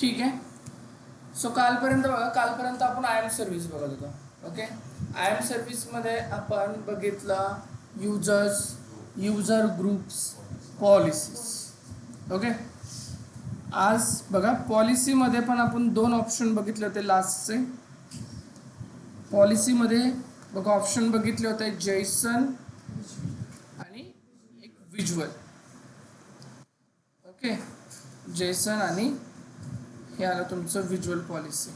ठीक आहे. सो कालपर्यंत आपण आय एम सर्व्हिस बघत होतो. ओके, आय एम सर्व्हिसमध्ये आपण बघितलं युजर ग्रुप्स, पॉलिसीज. ओके, आज बघा पॉलिसीमध्ये पण आपण 2 ऑप्शन बघितले होते लास्टचे. पॉलिसीमध्ये बघा ऑप्शन बघितले होते जेसन आणि एक व्हिज्युअल. ओके, जेसन आणि हे आलं तुमचं व्हिज्युअल पॉलिसी.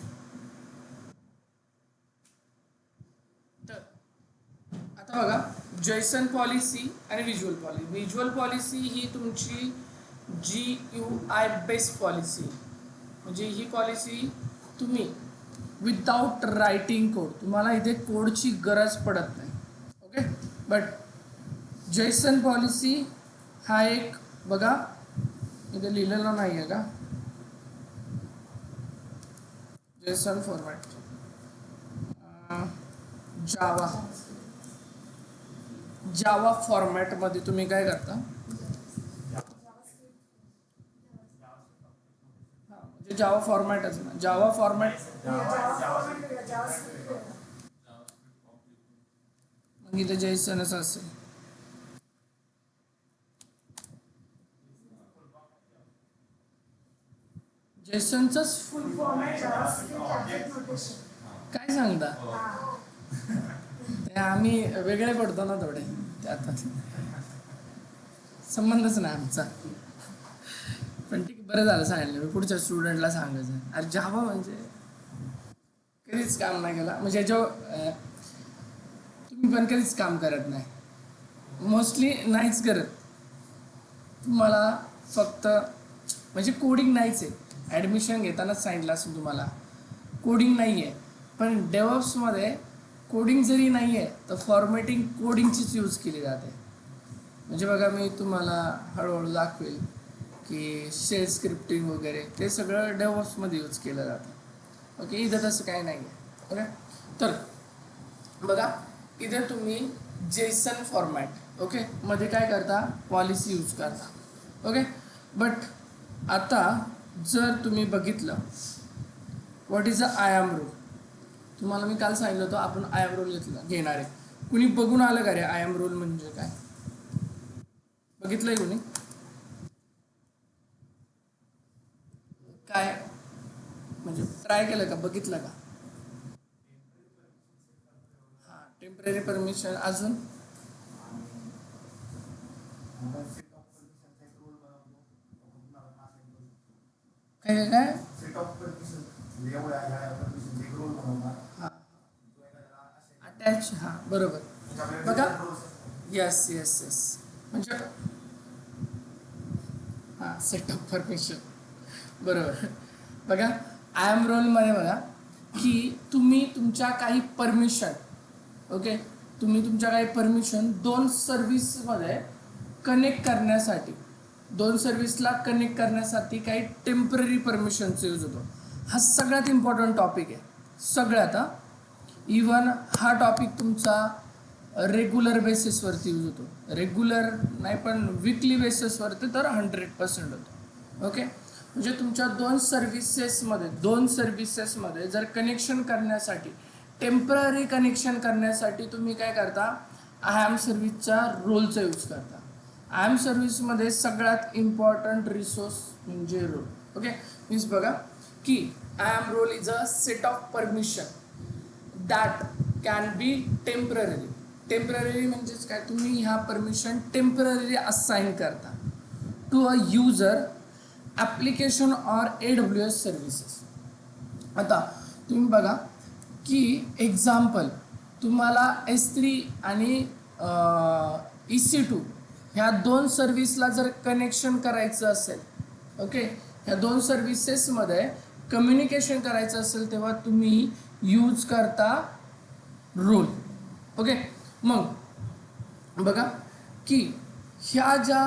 तर आता बघा जेसन पॉलिसी आणि व्हिज्युअल पॉलिसी ही तुमची GUI बेस्ड पॉलिसी, म्हणजे ही पॉलिसी तुम्ही विदाउट रायटिंग कोड, तुम्हाला इथे कोडची गरज पडत नाही. ओके, बट जेसन पॉलिसी हा एक बघा इथे लिहिलेला नाही आहे का, जेसन फॉर्मॅट जावा फॉर्मॅटमध्ये तुम्ही काय करता, म्हणजे जावा फॉर्मॅटच ना, जावा फॉर्मॅट मग इथे जेसनच असेल. जेसनचंच फुल फॉर्मॅट काय सांगता, ते आम्ही वेगळे पडतो ना थोडे, त्यात संबंधच नाही आमचा. पण ठीक, बरं झालं सांगितलं, मी पुढच्या स्टुडंटला सांगायचं. अरे जावा म्हणजे कधीच काम नाही केला, म्हणजे याच्यावर तुम्ही पण कधीच काम करत नाही, मोस्टली नाहीच करत. तुम्हाला फक्त म्हणजे कोडिंग नाहीच आहे. ॲडमिशन घेतानाच सांगितलं असेल तुम्हाला कोडिंग नाही आहे, पण डेव्हऑप्समध्ये कोडिंग जरी नाही आहे तर फॉर्मॅटिंग कोडिंगचीच यूज केली जाते. म्हणजे बघा मी तुम्हाला हळूहळू दाखवेल की शेल स्क्रिप्टिंग वगैरे ते सगळं डेव्हऑप्समध्ये यूज केलं जातं. ओके, इथं तसं काही नाही आहे. ओके, तर बघा इथे तुम्ही जेसन फॉर्मॅट ओके मध्ये काय करता, पॉलिसी यूज करता. ओके, बट आता जर तुम्ही बघितलं what is a IAM role, तुम्हाला मी काल सांगितलं होतं आपण आय एम रोल घेणार आहे. कुणी बघून आलं का रे आय एम रोल म्हणजे काय, बघितलंय कुणी काय, म्हणजे ट्राय केलं का, बघितलं का? हां, टेम्पररी परमिशन. अजून काय काय हां, अटॅच, हां बरोबर. बघा यस यस यस, म्हणजे हां सेट ऑफ परमिशन बरोबर. बघा आय एम रोलमध्ये बघा की तुम्ही तुमच्या काही परमिशन ओके, तुम्ही तुमच्या काही परमिशन 2 सर्व्हिसमध्ये कनेक्ट करण्यासाठी, 2 सर्व्हिसला कनेक्ट करण्यासाठी काही टेम्पररी परमिशनचा यूज होतो. हा सगळ्यात इम्पॉर्टंट टॉपिक आहे, सगळ्यात. इवन हा टॉपिक तुमचा रेग्युलर बेसिसवरती यूज होतो, रेग्युलर नाही पण वीकली बेसिसवरती तर 100% होतो. ओके, म्हणजे तुमच्या 2 सर्व्हिसेसमध्ये जर कनेक्शन करण्यासाठी, टेम्पररी कनेक्शन करण्यासाठी तुम्ही काय करता, आय एम सर्व्हिसच्या रोलचा यूज करता. आय एम सर्व्हिसमध्ये सगळ्यात इम्पॉर्टंट रिसोर्स म्हणजे रोल. ओके, मीन्स बघा की IAM role is a set of permission that can be temporary. Temporary म्हणजेच काय, तुम्ही ह्या परमिशन टेम्पररी असाइन करता to a user application or AWS services. आता तुम्ही बघा की एक्झाम्पल, तुम्हाला S3 आणि EC2 ह्या 2 सर्व्हिसला जर कनेक्शन करायचं असेल, ओके, ह्या 2 सर्व्हिसेसमध्ये कम्युनिकेशन करायचं असेल तेव्हा तुम्ही यूज करता रोल. ओके, मग बघा की ह्या ज्या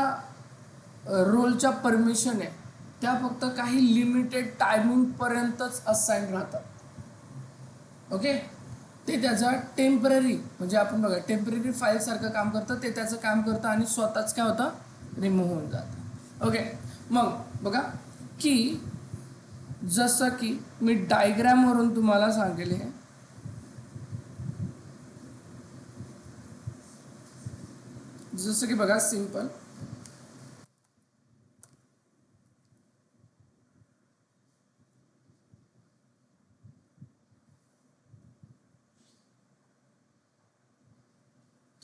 रोलच्या परमिशन आहे त्या फक्त काही लिमिटेड टायमिंगपर्यंतच असाइन राहतात. ओके, ते त्याचा टेम्पररी, म्हणजे आपण बघा टेम्पररी फाईलसारखं काम करतं, ते त्याचं काम करतं आणि स्वतःच काय होतं, रिमूव्ह होऊन जातं. ओके, मग बघा की जसं की मी डायग्रॅमवरून तुम्हाला सांगेल हे. जसं की बघा सिंपल,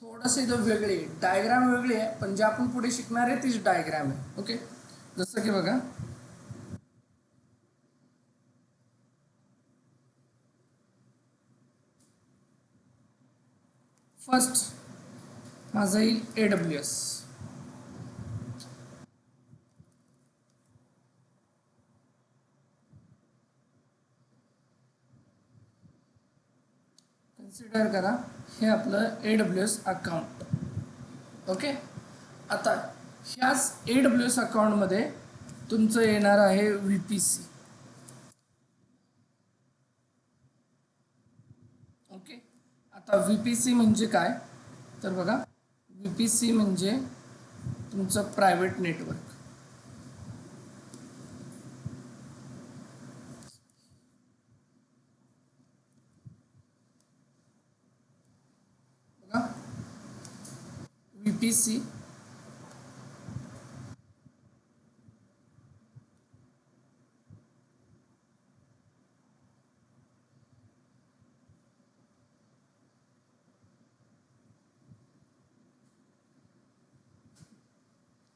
थोडंसं इथं वेगळी आहे, डायग्राम वेगळी आहे, पण जे आपण पुढे शिकणार आहे तीच डायग्राम आहे. ओके, जसं की बघा फर्स्ट माझं येईल AWS. कन्सिडर करा हे आपलं AWS अकाउंट. ओके, आता ह्याच AWS अकाउंटमध्ये तुमचं येणार आहे VPC. ओके, आता VPC म्हणजे काय तर बघा, VPC म्हणजे तुमचं प्रायव्हेट नेटवर्क. बघा VPC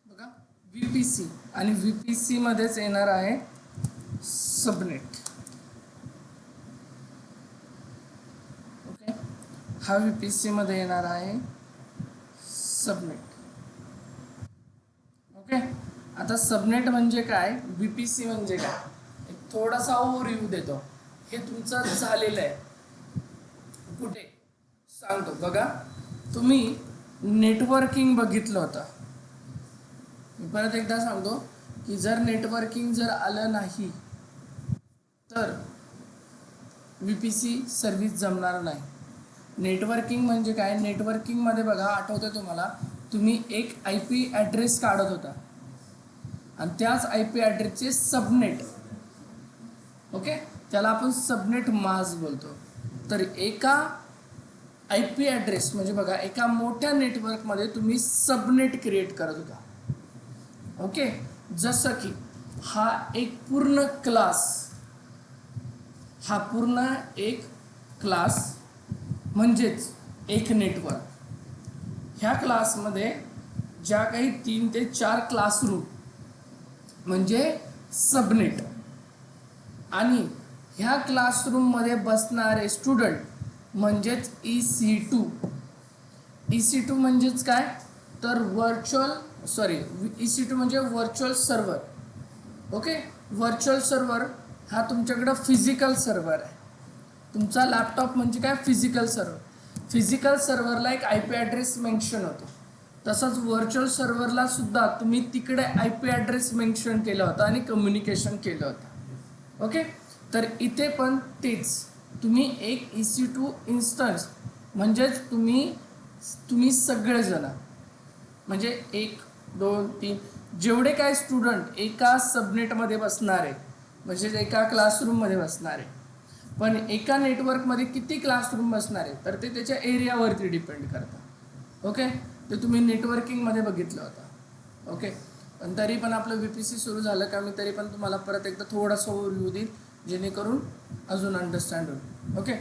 बघा VPC आणि VPC मध्येच येणार आहे सबनेट. ओके, हा VPC मध्ये येणार आहे सबनेट. ओके, आता सबनेट म्हणजे काय, VPC म्हणजे काय, एक थोडासा ओव्हरव्ह्यू देतो. हे तुमचं झालेलं आहे, कुठे सांगतो बघा. तुम्ही नेटवर्किंग बघितलं होतं, मी परत एकदा सांगतो की जर नेटवर्किंग जर आलं नाही तर VPC सर्व्हिस जमणार नाही. नेटवर्किंग म्हणजे काय, नेटवर्किंगमध्ये बघा आठवतं तुम्हाला, तुम्ही एक IP ॲड्रेस काढत होता आणि त्याच IP ॲड्रेसचे सबनेट. ओके, त्याला आपण सबनेट मास्क बोलतो. तर एका IP ॲड्रेस म्हणजे बघा एका मोठ्या नेटवर्कमध्ये तुम्ही सबनेट क्रिएट करत होता. ओके, जसं की हा एक पूर्ण क्लास, हा पूर्ण एक क्लास म्हणजेच एक नेटवर्क. ह्या क्लासमध्ये ज्या काही 3 ते 4 क्लासरूम म्हणजे सबनेट, आणि ह्या क्लासरूममध्ये बसणारे स्टुडंट म्हणजेच EC2. EC2 म्हणजेच काय तर EC2 म्हणजे virtual server. Okay, virtual server हा तुमच्याकडं फिजिकल सर्व्हर आहे. तुमचा लॅपटॉप म्हणजे काय फिजिकल सर्व्हर. फिजिकल सर्व्हरला एक IP ॲड्रेस मेन्शन होतो, तसंच व्हर्च्युअल सर्व्हरला सुद्धा तुम्ही तिकडे IP ॲड्रेस मेन्शन केला होता आणि कम्युनिकेशन केलं होतं. ओके, तर इथे पण तेच, तुम्ही एक EC2 इन्स्टन्स म्हणजेच तुम्ही सगळेजण म्हणजे 1 2 3 जेवढे काय स्टुडंट एका सबनेटमध्ये बसणारे म्हणजे एका क्लासरूममध्ये बसणारे. पण एका नेटवर्कमध्ये किती क्लासरूम बसणार आहे तर ते त्याच्या एरियावरती डिपेंड करतं. ओके, ते तुम्ही नेटवर्किंगमध्ये बघितलं होतं. ओके, पण तरी पण आपलं VPC सुरू झालं का मी तरी पण तुम्हाला परत एकदा थोडासा ओव्हरव्ह्यू देईल जेणेकरून अजून अंडरस्टँड होईल. ओके,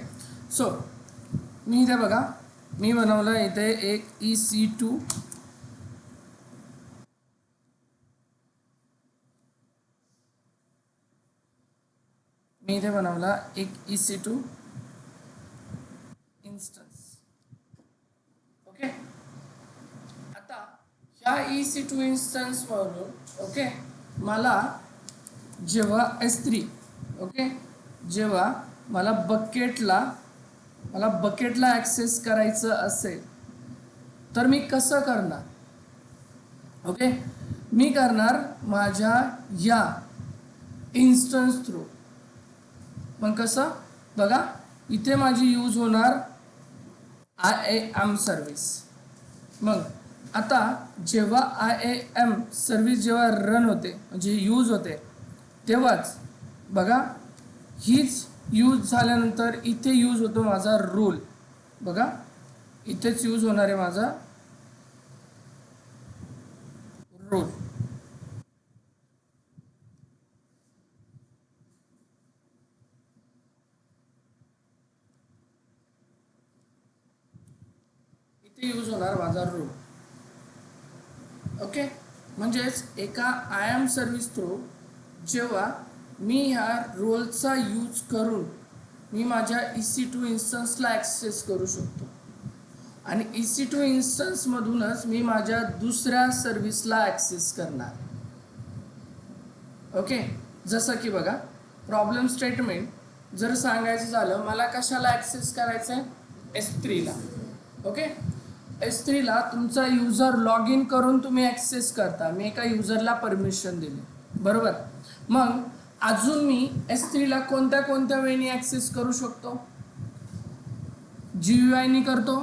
सो मी इथे बघा मी बनवलं इथे एक EC2 मी इथे बनवला एक EC2 इन्स्टन्स. ओके, आता ह्या EC2 इन्स्टन्सवरून ओके मला जेव्हा S3 ओके जेव्हा मला बकेटला ॲक्सेस करायचं असेल तर मी कसं करणार. ओके, मी करणार माझ्या या इन्स्टन्स थ्रू. मग कसं बघा इथे माझी यूज होणार IAM सर्व्हिस. मग आता जेव्हा IAM सर्व्हिस जेव्हा रन होते म्हणजे यूज होते तेव्हाच बघा हीच यूज झाल्यानंतर इथे यूज होतो माझा रोल. बघा इथेच यूज होणार आहे माझा रोल. इथे यूज होणार माझा रोल. ओके, म्हणजेच एका आय एम सर्व्हिस थ्रू जेव्हा मी ह्या रोलचा यूज करून मी माझ्या EC2 इन्स्टन्सला ॲक्सेस करू शकतो आणि EC2 इन्स्टन्समधूनच मी माझ्या दुसऱ्या सर्व्हिसला ॲक्सेस करणार. ओके, जसं की बघा प्रॉब्लेम स्टेटमेंट जर सांगायचं झालं मला कशाला ॲक्सेस करायचं आहे S3ला. ओके, S3ला तुमचा युजर लॉग इन करून तुम्ही ॲक्सेस करता. मी एका युजरला परमिशन दिली, बरोबर. मग अजून मी S3ला कोणत्या कोणत्या वेळी ॲक्सेस करू शकतो? GUI करतो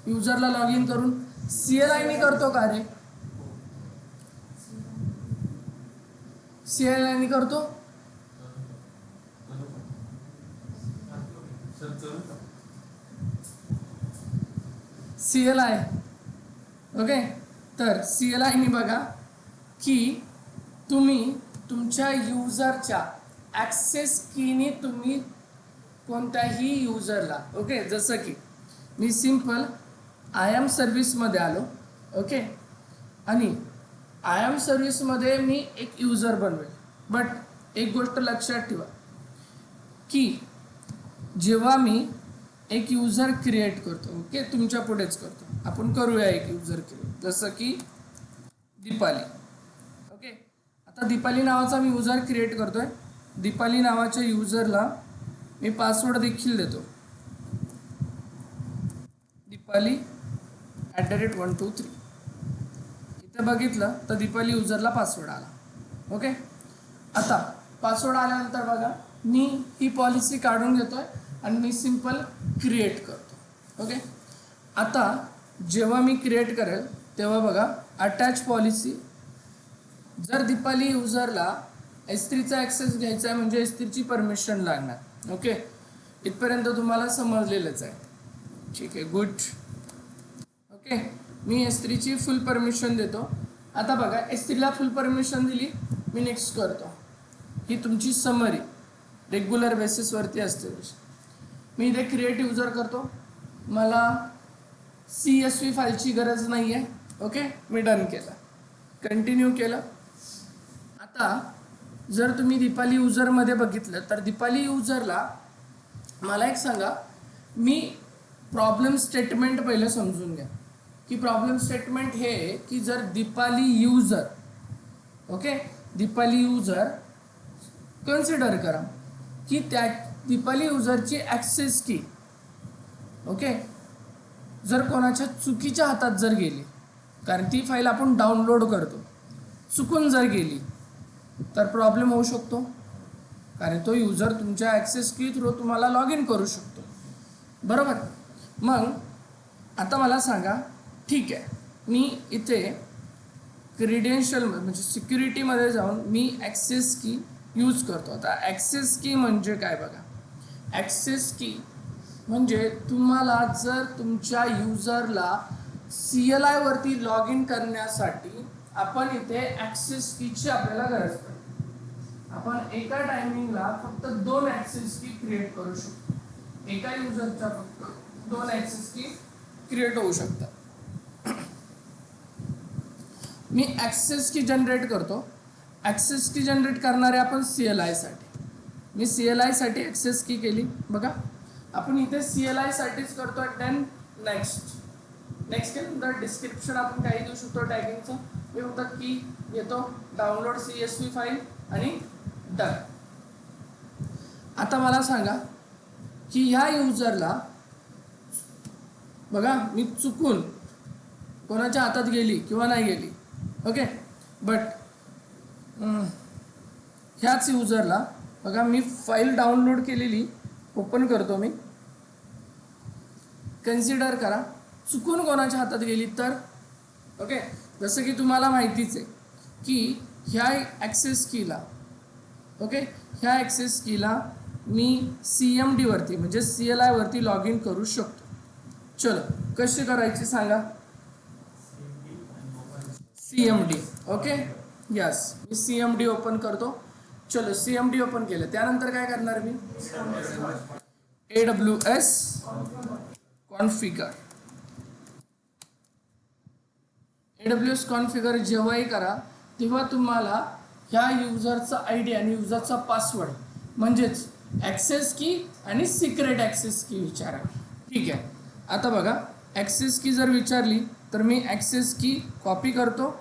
युजरला लॉग इन करून. CLI करतो का रे? CLI करतो. CLI. ओके, तर CLI बघा की तुम्ही तुमच्या युजरच्या ॲक्सेस कीने तुम्ही कोणत्याही युजरला, ओके, जसं की मी सिंपल आय एम सर्व्हिसमध्ये आलो. ओके, आणि आय एम सर्व्हिसमध्ये मी एक युजर बनवेल. बट एक गोष्ट लक्षात ठेवा की जेव्हा मी एक युजर क्रिएट करतो, ओके, तुमच्या पुढेच करतो, आपण करूया एक युजर क्रिएट, जसं की दीपाली. ओके, आता दीपाली नावाचा मी युजर क्रिएट करतोय. दीपाली नावाच्या युजरला मी पासवर्ड देखील देतो, दीपाली @123. इथे बघितलं तर दीपाली युजरला पासवर्ड आला. ओके, आता पासवर्ड आल्यानंतर बघा मी ही पॉलिसी काढून घेतोय आणि मी सिंपल क्रिएट करतो. ओके, आता जेव्हा मी क्रिएट करेल तेव्हा बघा अटॅच पॉलिसी. जर दीपाली युजरला S3चा ॲक्सेस घ्यायचा आहे म्हणजे S3ची परमिशन लागणार. ओके, इथपर्यंत तुम्हाला समजलेलंच आहे. ठीक आहे, गुड. ओके, मी S3ची फुल परमिशन देतो. आता बघा S3ला फुल परमिशन दिली, मी नेक्स्ट करतो. ही तुमची समरी रेग्युलर बेसिसवरती असते. मी इथे क्रिएट युजर करतो, मला CSV फाईलची गरज नाही आहे. ओके, मी डन केलं, कंटिन्यू केलं. आता जर तुम्ही दीपाली युजरमध्ये बघितलं तर दीपाली युजरला मला एक सांगा, मी प्रॉब्लेम स्टेटमेंट पहिलं समजून घ्या की प्रॉब्लेम स्टेटमेंट हे की जर Deepali user, okay, Deepali user consider करा की त्या दीपाली युजरची ॲक्सेस की, ओके, जर कोणाच्या चुकीच्या हातात जर गेली, कारण ती फाईल आपण डाउनलोड करतो, चुकून जर गेली तर प्रॉब्लेम होऊ शकतो. कारण तो युजर तुमच्या ॲक्सेस की थ्रू तुम्हाला लॉग इन करू शकतो, बरोबर. मग आता मला सांगा, ठीक आहे, मी इथे क्रेडेन्शियल म्हणजे सिक्युरिटीमध्ये जाऊन मी ॲक्सेस की यूज करतो. आता ॲक्सेस की म्हणजे काय बघा, ॲक्सेस की म्हणजे तुम्हाला जर तुमच्या युजरला CLI वरती लॉग इन करण्यासाठी आपण इथे ॲक्सेस कीची आपल्याला गरज पडते. आपण एका टायमिंगला फक्त 2 ॲक्सेस की क्रिएट करू शकतो. एका युजरच्या फक्त 2 ॲक्सेस की क्रिएट होऊ शकतात. मी ॲक्सेस की जनरेट करतो. ॲक्सेस की जनरेट करणारे आपण CLI साठी. मी CLI साठी ॲक्सेस की केली. बघा आपण इथे CLI साठीच करतो. देन नेक्स्ट केल्यानंतर डिस्क्रिप्शन आपण काही देऊ शकतो टॅगिंगचं. मी फक्त की येतो, डाउनलोड CSV फाईल आणि डन. आता मला सांगा की ह्या युजरला बघा मी चुकून कोणाच्या हातात गेली किंवा नाही गेली, ओके, बट ह्याच युजरला बघा मी फाईल डाउनलोड केलेली ओपन करतो. मी कन्सिडर करा चुकून कोणाच्या हातात गेली तर, ओके, जसं की तुम्हाला माहितीच आहे की ह्या ॲक्सेस कीला ओके, ह्या ॲक्सेस कीला मी CMD वरती म्हणजे CLI वरती लॉग इन करू शकतो. चलो कशी करायची सांगा. CMD. ओके, यस, मी CMD ओपन करतो. चलो CMD ओपन केलं, त्यानंतर काय करणार मी AWS कॉन्फिगर. AWS कॉन्फिगर जेव्हाही करा तेव्हा तुम्हाला ह्या युजरचा ID आणि युजरचा पासवर्ड म्हणजेच ॲक्सेस की आणि सिक्रेट ॲक्सेस की विचारा. ठीक आहे, आता बघा ॲक्सेस की जर विचारली तर मी ॲक्सेस की कॉपी करतो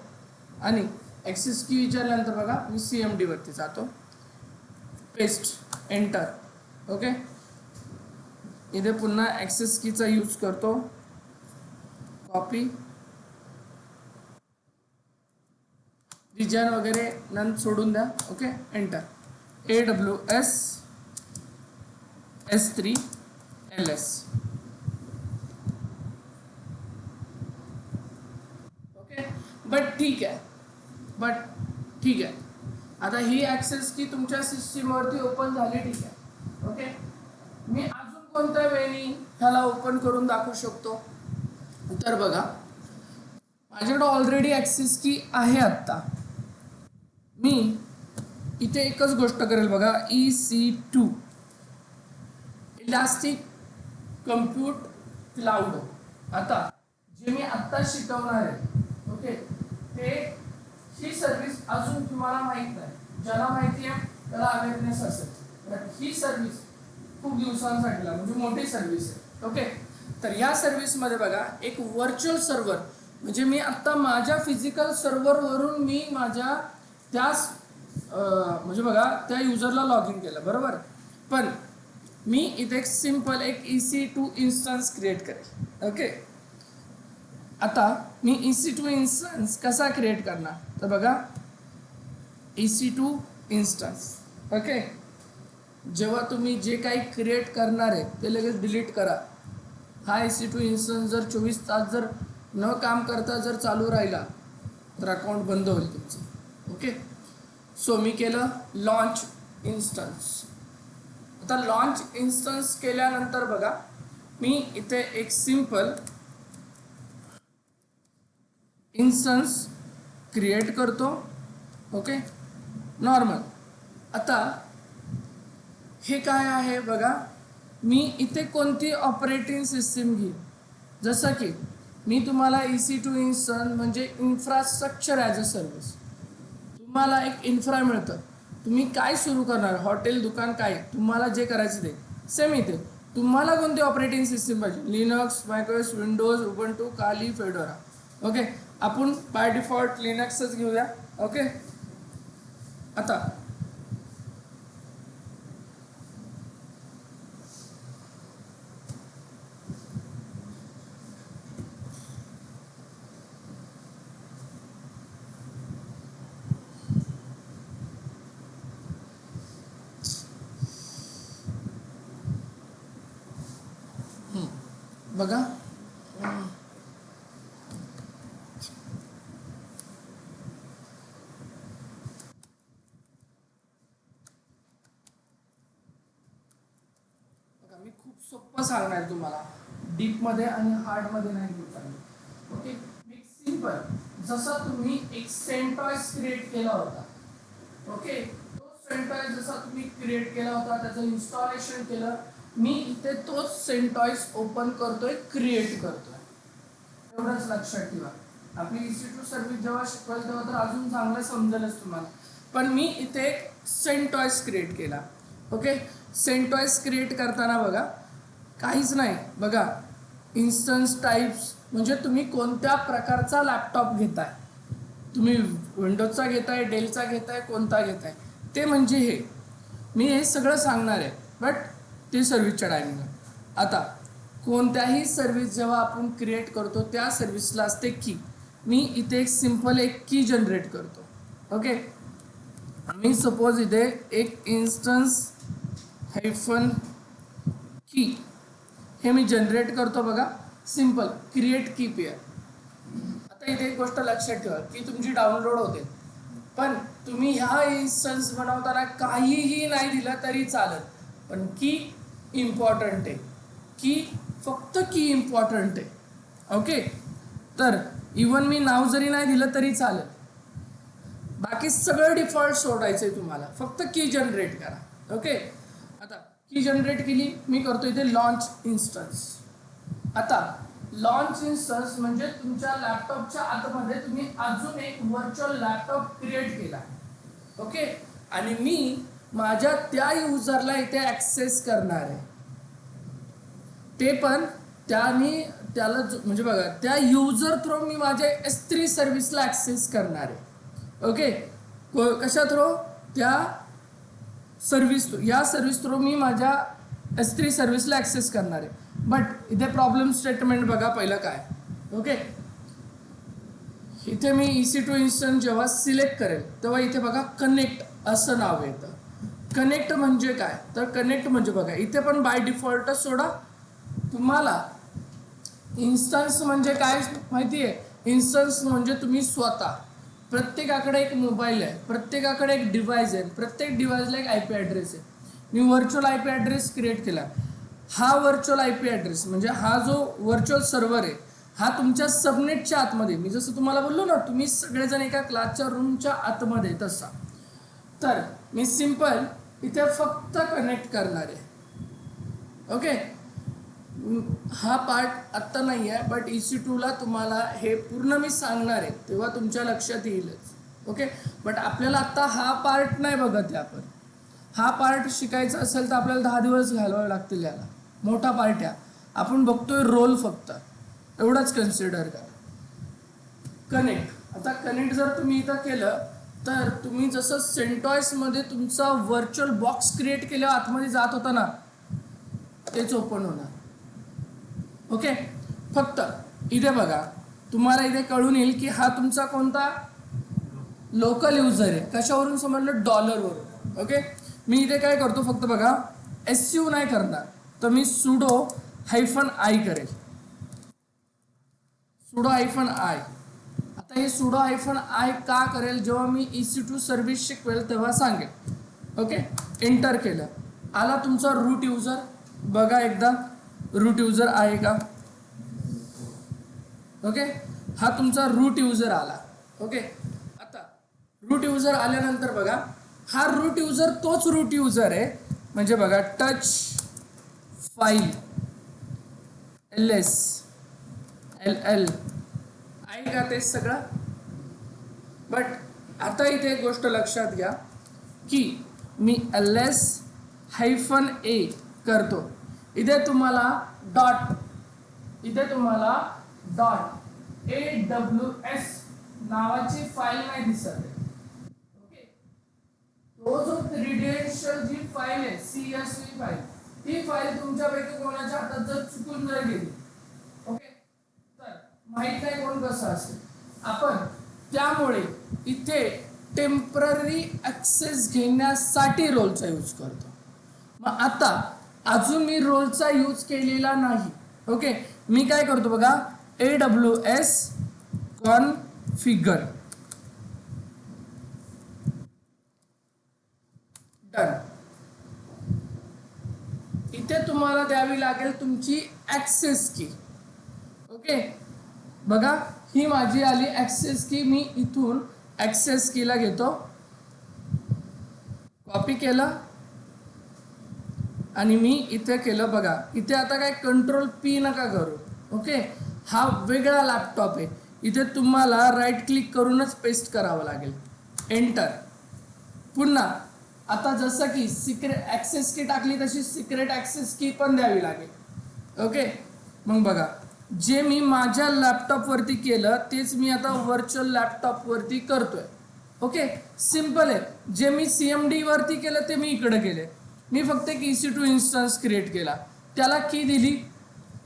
आणि ॲक्सेस की विचारल्यानंतर बघा मी CMD वरती जातो, पेस्ट, एंटर. ओके, इथे पुन्हा ॲक्सेस कीचा यूज करतो, कॉपी, रिजन वगैरे नंतर सोडून द्या. Okay, enter. AWS S3 LS. Okay, but ठीक आहे. आता ही ॲक्सेस की तुमच्या सिस्टीमवरती ओपन झाली, ठीक आहे. ओके, मी अजून कोणत्या वेळी ह्याला ओपन करून दाखवू शकतो तर बघा माझ्याकडे ऑलरेडी ॲक्सेस की आहे. आत्ता मी इथे एकच गोष्ट करेल बघा, EC2 इलास्टिक कम्प्यूट क्लाउड. आता जे मी आत्ता शिकवणार आहे, ओके, ते ही सर्व्हिस अजून तुम्हाला माहीत नाही. ज्याला माहिती आहे त्याला अवेअरनेस असेल. ही सर्व्हिस खूप दिवसांसाठी म्हणजे मोठी सर्व्हिस आहे. ओके, तर या सर्व्हिसमध्ये बघा एक व्हर्च्युअल सर्व्हर म्हणजे मी आत्ता माझ्या फिजिकल सर्व्हरवरून मी माझ्या त्याच म्हणजे बघा त्या युजरला लॉग इन केलं, बरोबर. पण मी इथे एक सिंपल एक EC2 इन्स्टन्स क्रिएट करेल. ओके, आता मी EC2 इन्स्टन्स कसा क्रिएट करणार तर बघा EC2 इन्स्टन्स. ओके, जेव्हा तुम्ही जे काही क्रिएट करणार आहे ते लगेच डिलीट करा. हा EC2 इन्स्टन्स जर 24 तास जर न काम करता जर चालू राहिला तर अकाउंट बंद होईल तुमचं. ओके, सो मी केलं लॉन्च इन्स्टन्स. आता लॉन्च इन्स्टन्स केल्यानंतर बघा मी इथे एक सिंपल इन्स्टन्स क्रिएट करतो. Okay, normal. आता हे काय आहे बघा, मी इथे कोणती ऑपरेटिंग सिस्टीम घेईन. जसं की मी तुम्हाला EC2 इन्स्टन्स म्हणजे इन्फ्रास्ट्रक्चर ॲज अ सर्व्हिस. तुम्हाला एक इन्फ्रा मिळतं, तुम्ही काय सुरू करणार, हॉटेल, दुकान, काय तुम्हाला जे करायचं ते सेम. इथे तुम्हाला कोणती ऑपरेटिंग सिस्टीम पाहिजे, लिनक्स, मायक्रोस, विंडोज, उबंटू, काली, फेडोरा. ओके, आपण बाय डिफॉल्ट लिनक्सच घेऊया. ओके, आता बघा मी खूप सोपं सांगणार तुम्हाला, डीपमध्ये आणि हार्डमध्ये नाही सांगणार. Okay, simple. जसा तुम्ही एक सेंटॉइस क्रिएट केला होता, ओके, तो सेंटॉइस जसा तुम्ही क्रिएट केला होता त्याचं इन्स्टॉलेशन केलं, मी इथे तोच सेंटॉइस ओपन करतोय, क्रिएट करतोय. एवढंच लक्षात ठेवा. आपली EC2 सर्व्हिस जेव्हा शिकवाल तेव्हा तर अजून चांगलं समजेलच तुम्हाला. पण मी इथे एक सेंटॉइस क्रिएट केला. ओके, सेंटॉइस क्रिएट करताना बघा काहीच नाही. बघा इन्स्टन्स टाईप्स म्हणजे तुम्ही कोणत्या प्रकारचा लॅपटॉप घेताय, तुम्ही विंडोजचा घेताय, डेलचा घेताय, कोणता घेताय, ते म्हणजे हे मी हे सगळं सांगणार आहे. बट ते सर्व्हिसच्या टायमिंगला. आता कोणत्याही सर्व्हिस जेव्हा आपण क्रिएट करतो त्या सर्व्हिसला असते की. मी इथे एक सिंपल एक की जनरेट करतो. ओके, मी सपोज इथे एक इन्स्टन्स हायफन की हे मी जनरेट करतो. बघा सिंपल क्रिएट की पेअर. आता इथे एक गोष्ट लक्षात ठेवा की तुमची डाउनलोड होते, पण तुम्ही ह्या इन्स्टन्स बनवताना काहीही नाही दिलं तरी चालत, पण की इम्पॉर्टंट आहे, की फक्त की इम्पॉर्टंट आहे. ओके, तर इवन मी नाव जरी नाही दिलं तरी चालेल, बाकी सगळं डिफॉल्ट सोडायचं आहे तुम्हाला, फक्त की जनरेट करा. ओके, आता की जनरेट केली, मी करतो इथे लॉन्च इन्स्टन्स. आता लॉन्च इन्स्टन्स म्हणजे तुमच्या लॅपटॉपच्या आतमध्ये तुम्ही अजून एक व्हर्च्युअल लॅपटॉप क्रिएट केला. ओके, आणि मी माझ्या त्या युजरला इथे ॲक्सेस करणार आहे, ते पण त्याला म्हणजे बघा त्या युजर थ्रू मी माझ्या S3 सर्व्हिसला ॲक्सेस करणार आहे. ओके, कशा थ्रू? त्या सर्व्हिस थ्रू, या सर्व्हिस थ्रू मी माझ्या S3 सर्व्हिसला ॲक्सेस करणार आहे. बट इथे प्रॉब्लेम स्टेटमेंट बघा पहिलं काय. ओके, इथे मी EC2 इन्स्टन्स जेव्हा सिलेक्ट करेल तेव्हा इथे बघा कनेक्ट असं नाव येतं. कनेक्ट म्हणजे काय? तर कनेक्ट म्हणजे बघा इथे पण बाय डिफॉल्टच सोडा, तुम्हाला इन्स्टन्स म्हणजे काय माहिती आहे? इन्स्टन्स म्हणजे तुम्ही स्वतः, प्रत्येकाकडे एक मोबाईल आहे, प्रत्येकाकडे एक डिव्हाइस आहे, प्रत्येक डिव्हाइसला एक IP ॲड्रेस आहे. मी व्हर्च्युअल IP ॲड्रेस क्रिएट केला. हा व्हर्च्युअल IP ॲड्रेस म्हणजे हा जो व्हर्च्युअल सर्व्हर आहे हा तुमच्या सबनेटच्या आतमध्ये, मी जसं तुम्हाला बोललो ना तुम्ही सगळेजण एका क्लासच्या रूमच्या आतमध्ये, तसा. तर मी सिंपल इथे फक्त कनेक्ट करणार आहे. ओके, हा पार्ट आत्ता नाही आहे, बट EC2ला तुम्हाला हे पूर्ण मी सांगणार आहे तेव्हा तुमच्या लक्षात येईलच. ओके, बट आपल्याला आत्ता हा पार्ट नाही बघत आहे आपण. हा पार्ट शिकायचा असेल तर आपल्याला 10 दिवस घालवावे लागतील याला, मोठा पार्ट आहे. आपण बघतोय रोल फक्त, एवढंच कन्सिडर करा. कनेक्ट, आता कनेक्ट जर तुम्ही इथं केलं तर तुम्ही जसं सेंटॉइसमध्ये तुमचा व्हर्च्युअल बॉक्स क्रिएट केल्यावर आतमध्ये जात होता ना, तेच ओपन होणार. ओके, फक्त इथे बघा तुम्हाला इथे कळून येईल की हा तुमचा कोणता लोकल युजर आहे. कशावरून समजलं? डॉलरवरून. ओके, मी इथे काय करतो फक्त बघा, SU नाही करणार तर मी sudo -i करेल. sudo -i. आता हे sudo -i का करेल? जेव्हा मी EC2 सर्व्हिस शिकवेल तेव्हा सांगेल. ओके, एंटर केलं, आला तुमचा रूट युजर. बघा एकदा रूट युजर आहे का? ओके, हा तुमचा रूट युजर आला. ओके, आता रूट युजर आल्यानंतर बघा हा रूट युजर तोच रूट युजर आहे, म्हणजे बघा टच फाईल ls ll आहे का ते सगळं. बट आता इथे एक गोष्ट लक्षात घ्या की मी ls-a करतो, इथे तुम्हाला .aws नावाची फाईल नाही दिसत आहे. ओके, तो जो क्रेडेन्शियल जी फाईल आहे CSV फाईल, ती फाईल तुमच्यापैकी कोणाच्या हातात जर चुकून जर गेली, ओके, तर माहित नाही कोण कसं असेल. आपण त्यामुळे इथे टेम्पररी ॲक्सेस घेण्यासाठी रोलचा यूज करतो. मग आता अजून मी रोलचा यूज केलेला नाही. ओके, मी काय करतो बघा, AWS कॉन्फिगर, डन. इथे तुम्हाला द्यावी लागेल तुमची ॲक्सेस की. ओके, बघा ही माझी आली ॲक्सेस की. मी इथून ॲक्सेस कीला घेतो, कॉपी केलं आणि मी इथे केलं. बघा इथे आता काय Ctrl-P नका करू. ओके, हा वेगळा लॅपटॉप आहे, इथे तुम्हाला राईट क्लिक करूनच पेस्ट करावं लागेल. एंटर. पुन्हा आता जसं की सिक्रेट ॲक्सेस की टाकली तशी सिक्रेट ॲक्सेस की पण द्यावी लागेल. ओके, मग बघा जे मी माझ्या लॅपटॉपवरती केलं तेच मी आता व्हर्च्युअल लॅपटॉपवरती करतोय. ओके, सिम्पल आहे. जे मी CMD वरती केलं ते मी इकडे केले. मी फक्त एक EC2 इन्स्टन्स क्रिएट केला, त्याला की दिली,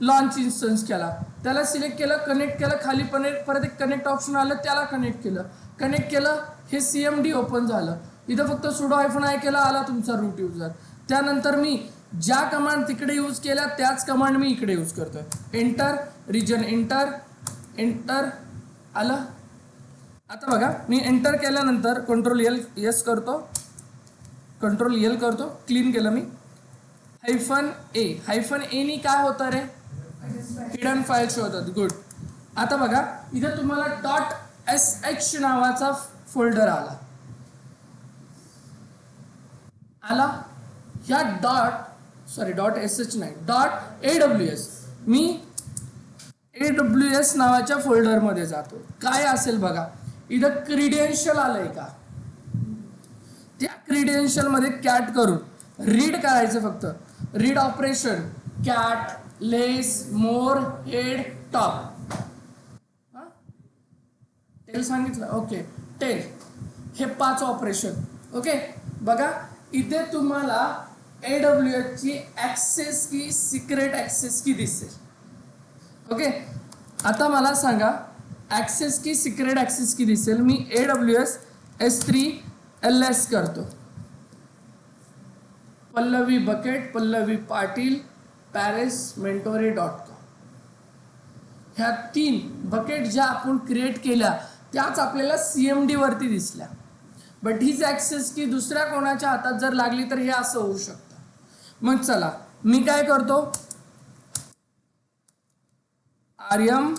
लॉन्च इन्स्टन्स केला, त्याला सिलेक्ट केलं, कनेक्ट केलं, खाली परत एक कनेक्ट ऑप्शन आलं, त्याला कनेक्ट केलं, हे CMD ओपन झालं. इथं फक्त sudo -i केला, आला तुमचा रूट युजर. त्यानंतर मी ज्या कमांड तिकडे यूज केल्या त्याच कमांड मी इकडे यूज करतोय. एंटर, रिजन एंटर, आलं. आता बघा मी एंटर केल्यानंतर कंट्रोल एल करतो, कंट्रोल एल करतो, क्लीन केलं मी. हायफन ए नी काय होतं रे, हिडन फाईल्स होतात. गुड. आता बघा इथे तुम्हाला .sh नावाचा फोल्डर आला. ह्या .sh नाही, .aws. मी AWS नावाच्या फोल्डरमध्ये जातो. काय असेल बघा, इथं क्रिडेन्शियल आलंय का, त्या क्रिडेन्शियल मध्ये कॅट करून रीड करायचं. फक्त रीड ऑपरेशन, कॅट, लेस, मोर, हेड, टॉप. टेल सांगितलं, ओके. टेल हे 5 ऑपरेशन. ओके. बघा इथे तुम्हाला AWS ची ऍक्सेस की, सिक्रेट ऍक्सेस की दिसेल. ओके. आता मला सांगा ऍक्सेस की, सिक्रेट ऍक्सेस की दिसेल. मी AWS S3 LS करतो. Pallavi bucket, Pallavi Patil, parismentore.com. ह्या 3 बकेट ज्या आपण क्रिएट केल्या त्याच आपल्याला CMD वरती दिसल्या. बट हीच ऍक्सेस की दुसऱ्या कोणाच्या हातात जर लागली तर हे असं होऊ शकतं. मग चला मी काय करतो, rm-rvf.aws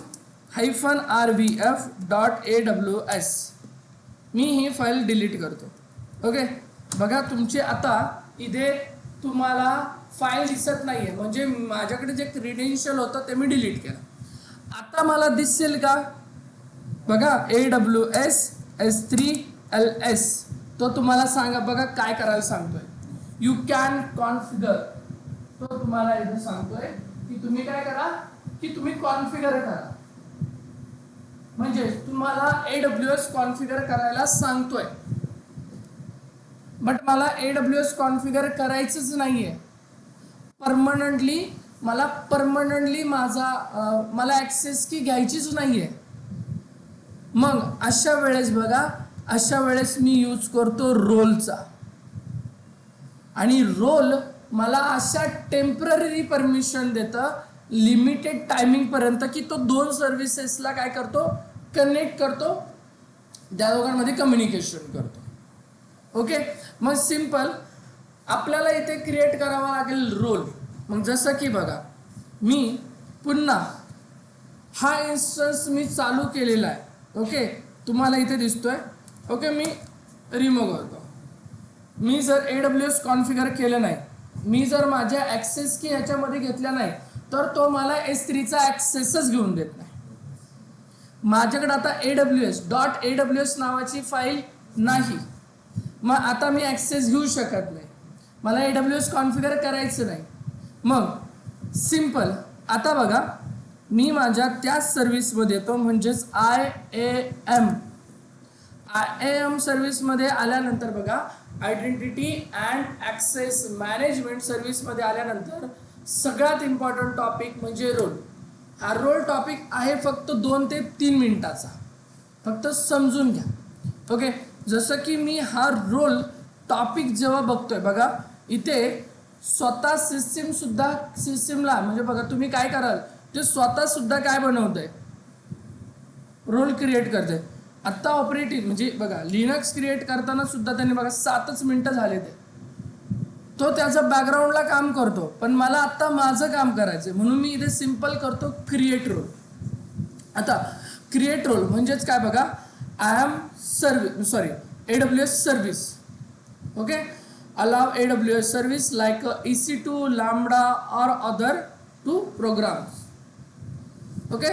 मी ही फाईल डिलीट करतो. ओके. बघा तुमचे आता इथे तुम्हाला फाईल दिसत नाहीये, म्हणजे माझ्याकडे जे क्रिडेन्शियल होतं ते मी डिलीट केलं. आता मला दिसेल का बघा, AWS S3 LS. तो तुम्हाला सांगा बघा काय करायला सांगतोय, यू कॅन कॉन्फिगर. तो तुम्हाला इथे सांगतोय की तुम्ही काय करा, की तुम्ही कॉन्फिगर करा. म्हणजे तुम्हाला AWS कॉन्फिगर करायला सांगतोय. बट मला AWS कॉन्फिगर करायचंच नाहीये परमनंटली. मला ऍक्सेस की घ्यायचीच नाहीये. मग अशा वेळेस बघा, अशा वेळेस मी यूज करतो रोलचा. आणि रोल मला अशा टेम्पररी परमिशन देतं लिमिटेड टायमिंग पर्यंत, की तो 2 सर्व्हिसेसला काय करतो, कनेक्ट करतो, त्या दोघांमध्ये कम्युनिकेशन करतो. ओके. मग सिंपल आपल्याला इथे क्रिएट करावा लागेल रोल. मग जसं की बघा मी पुन्हा हा इन्स्टन्स मी चालू केलेला आहे. ओके. तुम्हाला इथे दिसतोय. ओके. मी रिमूव्ह करतो. मी जर AWS कॉन्फिगर केलं नाही, मी जर माझ्या ऍक्सेस की ह्याच्यामध्ये घेतल्या नाही, तर तो मला S3चा ऍक्सेसच घेऊन देत नाही. माझ्याकडे आता AWS नावाची फाईल नाही. मग आता मी ऍक्सेस घेऊ शकत नाही, मला AWS कॉन्फिगर करायचं नाही. मग सिंपल आता बघा मी माझ्या त्याच सर्व्हिसमध्ये येतो, म्हणजेच IAM सर्व्हिसमध्ये आल्यानंतर बघा, आयडेंटिटी अँड ॲक्सेस मॅनेजमेंट सर्व्हिसमध्ये आल्यानंतर सगळ्यात इम्पॉर्टंट टॉपिक म्हणजे रोल. हा रोल टॉपिक आहे फक्त 2 ते 3 मिनिटाचा, फक्त समजून घ्या. ओके. जसं की मी हा रोल टॉपिक जेव्हा बघतोय बघा, इथे स्वतः सिस्टीमला म्हणजे बघा तुम्ही काय कराल, ते स्वतः सुद्धा काय बनवतंय, रोल क्रिएट करते. आत्ता ऑपरेटिंग म्हणजे बघा लिनक्स क्रिएट करताना सुद्धा त्यांनी बघा 7च मिनिटं झाले तो त्याचं बॅकग्राऊंडला काम करतो. पण मला आत्ता माझं काम करायचं म्हणून मी इथे सिंपल करतो क्रिएट रोल. आता क्रिएट रोल म्हणजेच काय बघा, AWS service. Okay. allow AWS service like EC2, Lambda or other to programs. Okay.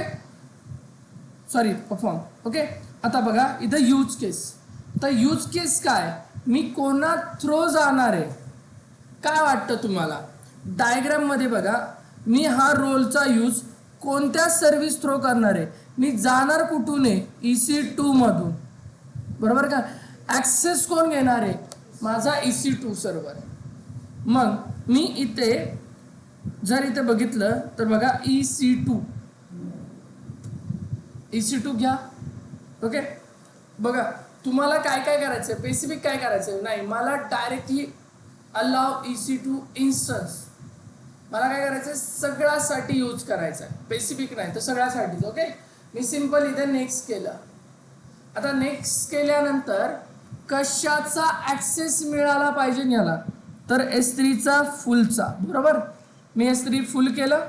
Perform. Okay. आता बघा इथं यूज केस. तर यूज केस काय, मी कोणा थ्रो जाणार आहे काय वाटतं तुम्हाला, डायग्राम मध्ये बघा मी हा रोलचा यूज कोणत्या सर्व्हिस थ्रो करणार आहे, मी जाणार कुठून आहे, EC2 मधून, बरोबर का. ऍक्सेस कोण घेणार आहे, माझा EC2 सर्व्हर. मग मी इथे जर इथे बघितलं तर बघा EC2 घ्या. ओके. बघा तुम्हाला काय काय करायचं, स्पेसिफिक काय करायचं नाही, मला डायरेक्टली अलाव EC2 इन्स्टन्स, मला काय करायचं सगळ्यासाठी यूज करायचं आहे, स्पेसिफिक नाही तर सगळ्यासाठीच. ओके. मी सिंपल इथे नेक्स्ट केलं. आता नेक्स्ट केल्यानंतर कशाचा ॲक्सेस मिळाला पाहिजे याला, तर S3चा फुलचा, बरोबर. मी S3 फुल केलं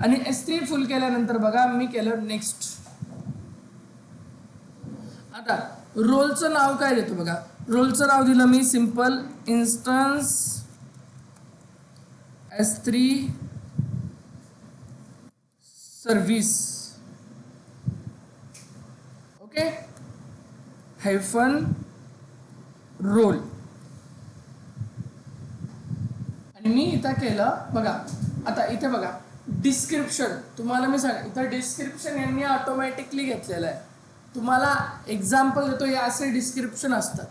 आणि S3 फुल केल्यानंतर बघा मी केलं नेक्स्ट. आता रोलचं नाव काय देतो बघा, रोलचं नाव दिलं मी simple instance S3 service, okay, hyphen role. आणि मी इथं केलं बघा. आता इथे बघा डिस्क्रिप्शन, तुम्हाला मी सांग इथं डिस्क्रिप्शन यांनी ऑटोमॅटिकली घेतलेलं आहे. तुम्हाला एक्झाम्पल देतो, हे असे डिस्क्रिप्शन असतात,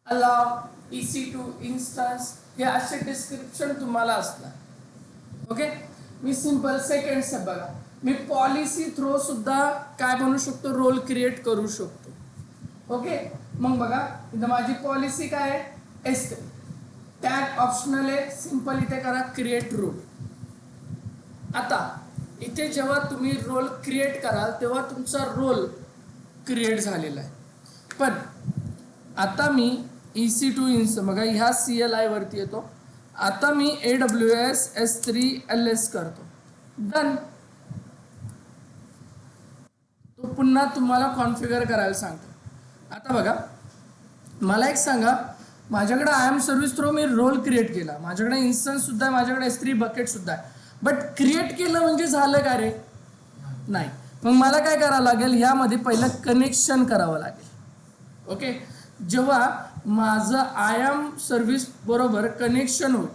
अलाव, EC2 इन्स्टन्स, हे असे डिस्क्रिप्शन तुम्हाला असतात. ओके, मी सिंपल सेकंड स्टेप बघा, मी पॉलिसी थ्रो सुद्धा काय बनवू शकतो, रोल क्रिएट करू शकतो. ओके, मग बघा इथं माझी पॉलिसी काय आहे, S3, टॅग ऑप्शनल आहे, सिंपल इथे करा क्रिएट रोल. आता इथे जेव्हा तुम्ही रोल क्रिएट कराल तेव्हा तुमचा रोल क्रिएट झालेला आहे. पण आता मी EC2 इन्स बघा ह्या CLI वरती येतो. आता मी AWS S3 LS करतो, डन. तो पुन्हा तुम्हाला कॉन्फिगर करायला सांगतो. आता बघा मला एक सांगा, माझ्याकडे IAM सर्व्हिस थ्रू मी रोल क्रिएट केला, माझ्याकडे इन्स्टन्स सुद्धा आहे, माझ्याकडे S3 बकेट सुद्धा आहे, बट क्रिएट केलं म्हणजे झालं का रे, नाही. मग मला काय करावं लागेल, ह्यामध्ये पहिलं कनेक्शन करावं लागेल. ओके, जेव्हा माझं IAM सर्व्हिस बरोबर कनेक्शन होईल,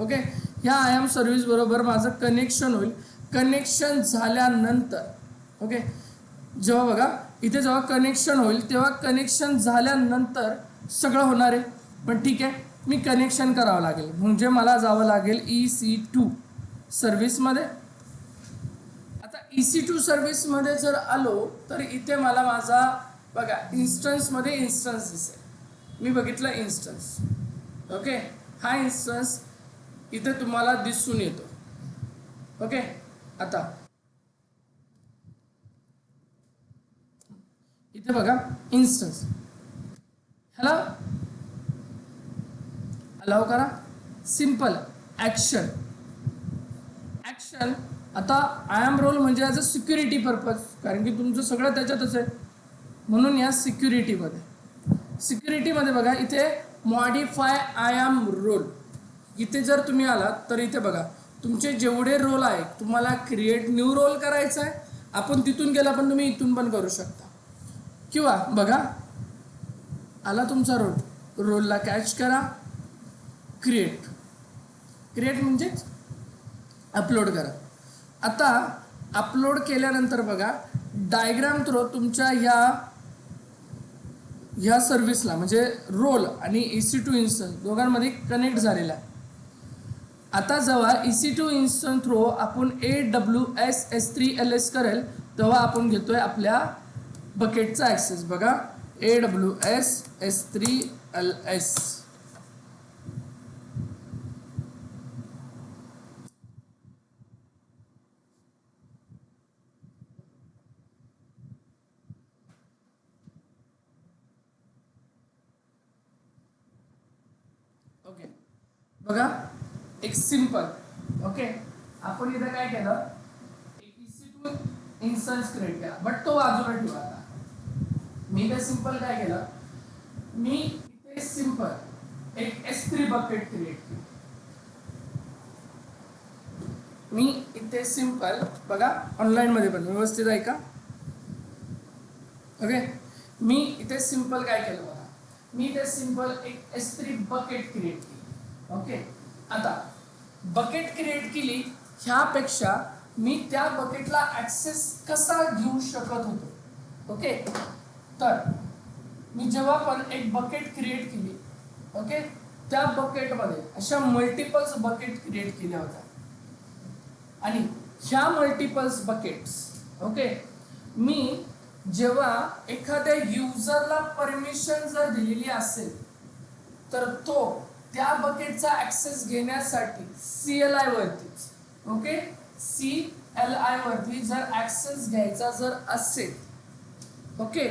ओके, ह्या IAM सर्व्हिस बरोबर माझं कनेक्शन होईल. कनेक्शन झाल्यानंतर, ओके, जेव्हा बघा इथे जेव्हा कनेक्शन होईल तेव्हा कनेक्शन झाल्यानंतर सगळं होणार आहे. पण ठीक आहे, मी कनेक्शन करावं लागेल, म्हणजे मला जावं लागेल EC2 सर्व्हिसमध्ये. आता EC2 सर्व्हिसमध्ये जर आलो तर इथे मला माझा बघा इन्स्टन्समध्ये इन्स्टन्स दिसेल. मी बघितलं इन्स्टन्स, ओके, हा इन्स्टन्स इथे तुम्हाला दिसून येतो. ओके, आता इथे बघा इन्स्टन्स, ह्याला अलाव करा, सिंपल ॲक्शन. ॲक्शन आता IAM रोल म्हणजे ॲज अ सिक्युरिटी पर्पज, कारण की तुमचं सगळं त्याच्यातच आहे, म्हणून या सिक्युरिटीमध्ये बघा इथे मॉडिफाय IAM रोल. इथे जर तुम्ही आलात तर इथे बघा तुमचे जेवढे रोल आहे तुम्हाला क्रिएट न्यू रोल करायचा आहे, आपण तिथून गेला पण तुम्ही इथून पण करू शकता. किंवा बघा आला तुमचा रोल, रोलला कॅच करा, क्रिएट म्हणजेच अपलोड करा. आता अपलोड केल्यानंतर बघा डायग्राम थ्रो तुमच्या ह्या सर्व्हिसला म्हणजे रोल आणि EC2 इन्स्टन्स दोघांमध्ये कनेक्ट झालेला आहे. आता जेव्हा EC2 इन्स्टन्स थ्रो आपण AWS S3 LS करेल तेव्हा आपण घेतोय आपल्या बकेटचा ॲक्सेस. बघा AWS S3 LS, ओके. बघा एक सिंपल, ओके, आपण इथं काय केलं, एक EC2 इन्स्टन्स क्रिएट केला, बट तो बाजूला ठेवा. आता मी इथे सिंपल काय केलं, मी इथे सिंपल एक S3 बकेट क्रिएट केली. मी इथे सिंपल बघा ऑनलाईन मध्ये पण व्यवस्थित आहे का, ओके. मी इथे सिंपल काय केलं बघा, मी इथे सिंपल एक S3 बकेट क्रिएट केली. ओके, आता बकेट क्रिएट केली, ह्यापेक्षा मी त्या बकेटला ॲक्सेस कसा घेऊ शकत होतो. ओके, तर मी जेव्हा पण एक बकेट क्रिएट केली, ओके, त्या बकेटमध्ये अशा मल्टिपल्स बकेट क्रिएट केल्या होत्या आणि ह्या मल्टिपल्स बकेट्स, ओके, मी जेव्हा एखाद्या युजरला परमिशन जर दिलेली असेल तर तो त्या बकेटचा ॲक्सेस घेण्यासाठी CLI वरतीच, ओके, CLI वरती जर ॲक्सेस घ्यायचा जर असेल, ओके,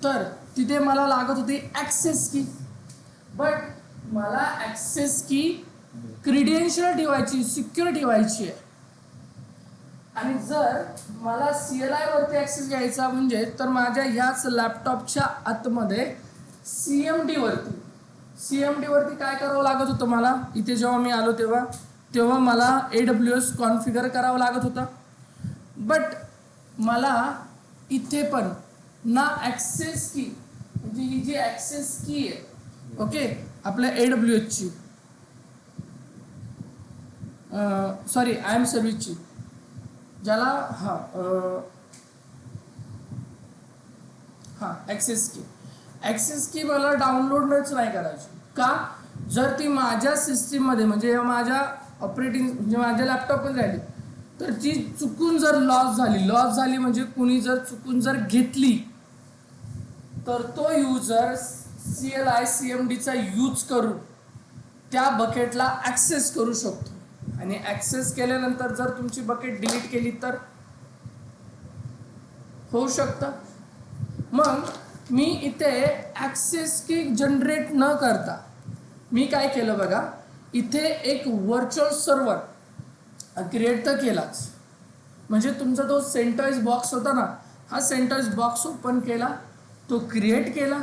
तर तिथे मला लागत होती ॲक्सेस की, बट मला ॲक्सेस की क्रिडेन्शियल ठेवायची, सिक्युअर ठेवायची आहे. आणि जर मला CLI वरती ॲक्सेस घ्यायचा म्हणजे तर माझ्या ह्याच लॅपटॉपच्या आतमध्ये CMD वरती काय करावं लागत होतं मला, इथे जेव्हा मी आलो तेव्हा मला AWS कॉन्फिगर करावं लागत होतं. बट मला इथे पण ना ॲक्सेस की, म्हणजे ही जी ॲक्सेस की आहे ओके आपल्या AWSची, सॉरी IAM सर्व्हिसची, ज्याला ॲक्सेस की मला डाउनलोडच नाही करायची का, जर ती माझ्या सिस्टीममध्ये म्हणजे माझ्या ऑपरेटिंग म्हणजे माझ्या लॅपटॉपमध्ये राहिली तर ती चुकून जर लॉस झाली म्हणजे कुणी जर चुकून जर घेतली तर तो युजर CLI CMDचा यूज करून त्या बकेटला ॲक्सेस करू शकतो. आणि ॲक्सेस केल्यानंतर जर तुमची बकेट डिलीट केली तर होऊ शकतं. मग मी इथे ॲक्सेस की जनरेट न करता मी काय केलं बघा, इथे एक व्हर्च्युअल सर्व्हर क्रिएट तर केलाच, म्हणजे तुमचा तो सेंटॉइस बॉक्स होता ना, हा सेंटॉइस बॉक्स ओपन केला, तो क्रिएट केला.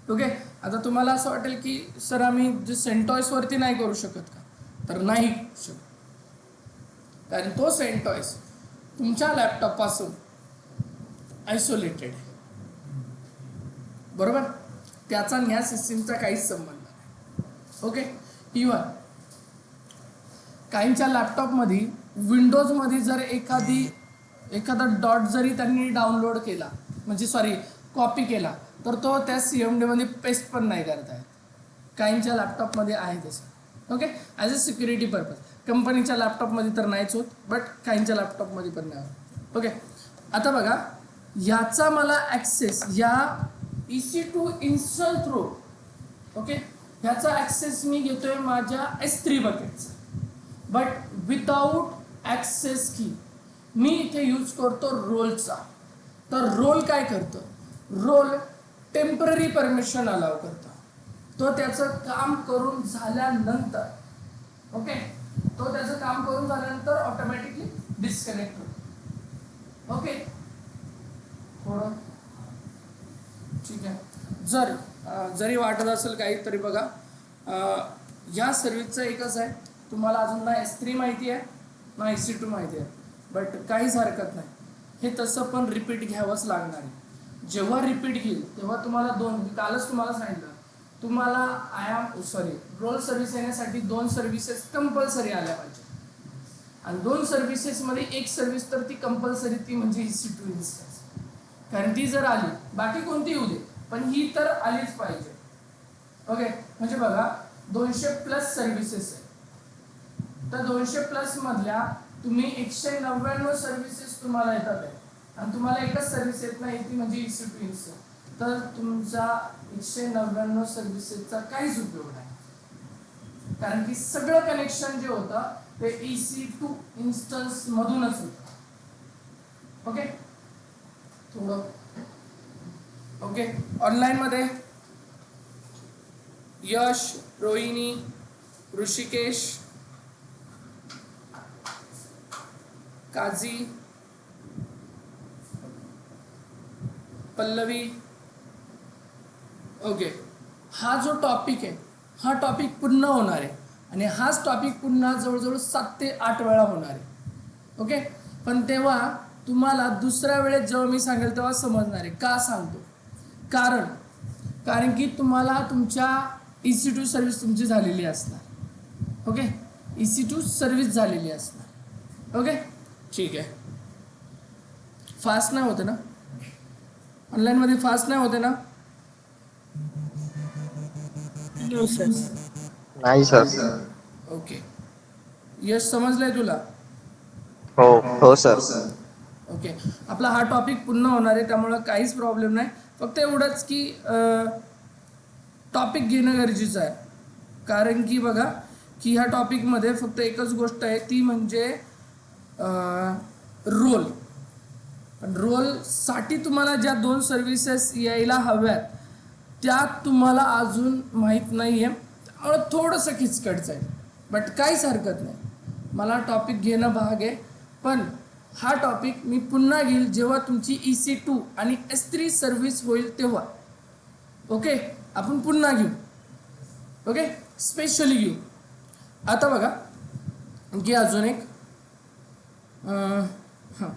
ओके, आता तुम्हाला असं वाटेल की सर आम्ही जे सेंटॉइसवरती नाही करू शकत का, तर नाही शकत, कारण तो सेंटॉइस तुमच्या लॅपटॉपपासून आयसोलेटेड आहे, बरोबर, त्याचा आणि ह्या सिस्टीमचा काहीच संबंध नाही. ओके, इवन काहींच्या लॅपटॉपमध्ये विंडोजमध्ये जर एखादा डॉट जरी त्यांनी डाउनलोड केला म्हणजे सॉरी कॉपी केला तर तो त्या CMD मध्ये पेस्ट पण नाही करता येत. काहींच्या लॅपटॉपमध्ये आहे तसं. Okay, as a security purpose. कंपनीच्या लॅपटॉपमध्ये तर नाहीच होत, बट काहींच्या लॅपटॉपमध्ये पण नाही होत. ओके, आता बघा याचा मला ॲक्सेस या EC2 इन्स्टॉल थ्रू, ओके, ह्याचा ॲक्सेस मी घेतोय माझ्या S3 बकेटचा, बट विदाऊट ॲक्सेस की. मी इथे यूज करतो रोलचा. तर रोल काय करतं, रोल टेम्पररी परमिशन अलाव करतं. तो त्याचं काम करून झाल्यानंतर ओके, तो त्याचं काम करून झाल्यानंतर ऑटोमॅटिकली डिस्कनेक्ट होतो. ओके, थोडं ठीक आहे. जरी वाटत असेल काही तरी बघा, या सर्व्हिसचं एकच आहे, तुम्हाला अजून ना S3 माहिती आहे ना EC2 माहिती आहे, बट काहीच हरकत नाही, हे तसं पण रिपीट घ्यावंच लागणार आहे. जेव्हा रिपीट घेईल तेव्हा तुम्हाला कालच तुम्हाला सांगितलं, तुम्हाला रोल सर्व्हिस येण्यासाठी 2 सर्व्हिसेस कंपल्सरी आल्या पाहिजे, आणि 2 सर्व्हिसेसमध्ये एक सर्व्हिस तर ती कंपल्सरी, ती म्हणजे EC2 इन्स्टन्स, कारण ती जर आली बाकी कोणती येऊ दे पण ही तर आलीच पाहिजे. ओके, म्हणजे बघा 200+ सर्व्हिसेस आहे, तर 200+ मधल्या तुम्ही 199 सर्व्हिसेस तुम्हाला येतात आहे, आणि तुम्हाला एकच सर्व्हिस येत नाही ती म्हणजे EC2 इन्स्टन्स, तर तुमचा 199 सर्व्हिसेसचा काहीच उपयोग नाही, कारण की सगळं कनेक्शन जे होतं ते EC2 इन्स्टन्स मधूनच होतं. ओके, थोडं ओके. ऑनलाईनमध्ये यश, रोहिणी, ऋषिकेश, काजी, पल्लवी. ओके, हा जो टॉपिक आहे हा टॉपिक पुन्हा होणार आहे, आणि हाच टॉपिक पुन्हा जवळजवळ 7 ते 8 वेळा होणार आहे. ओके, पण तेव्हा तुम्हाला दुसऱ्या वेळेस जेव्हा मी सांगेल तेव्हा समजणार आहे का सांगतो, कारण की तुम्हाला तुमच्या EC2 सर्व्हिस तुमची झालेली असणार. ओके, EC2 सर्व्हिस झालेली असणार. ओके, ठीक आहे. फास्ट नाही होते ना ऑनलाईनमध्ये, फास्ट नाही होते ना? नाही सर. ओके, यश समजलंय तुला? हो हो सर. ओके, आपला हा टॉपिक पुन्हा होणार आहे, त्यामुळं काहीच प्रॉब्लेम नाही. फक्त एवढंच की टॉपिक घेणं गरजेचं आहे, कारण की बघा की ह्या टॉपिकमध्ये फक्त एकच गोष्ट आहे, ती म्हणजे रोल. पण रोलसाठी तुम्हाला ज्या 2 सर्व्हिसेस यायला हव्यात त्या तुम्हाला अजून माहीत नाही आहे, त्यामुळे थोडंसं खिचकटचं आहे. बट काहीच हरकत नाही, मला टॉपिक घेणं भाग आहे. पण हा टॉपिक मी पुन्हा घेईल जेव्हा तुमची EC2 आणि S3 सर्व्हिस होईल तेव्हा. ओके, आपण पुन्हा घेऊ. ओके, स्पेशली घेऊ. आता बघा की अजून एक हां,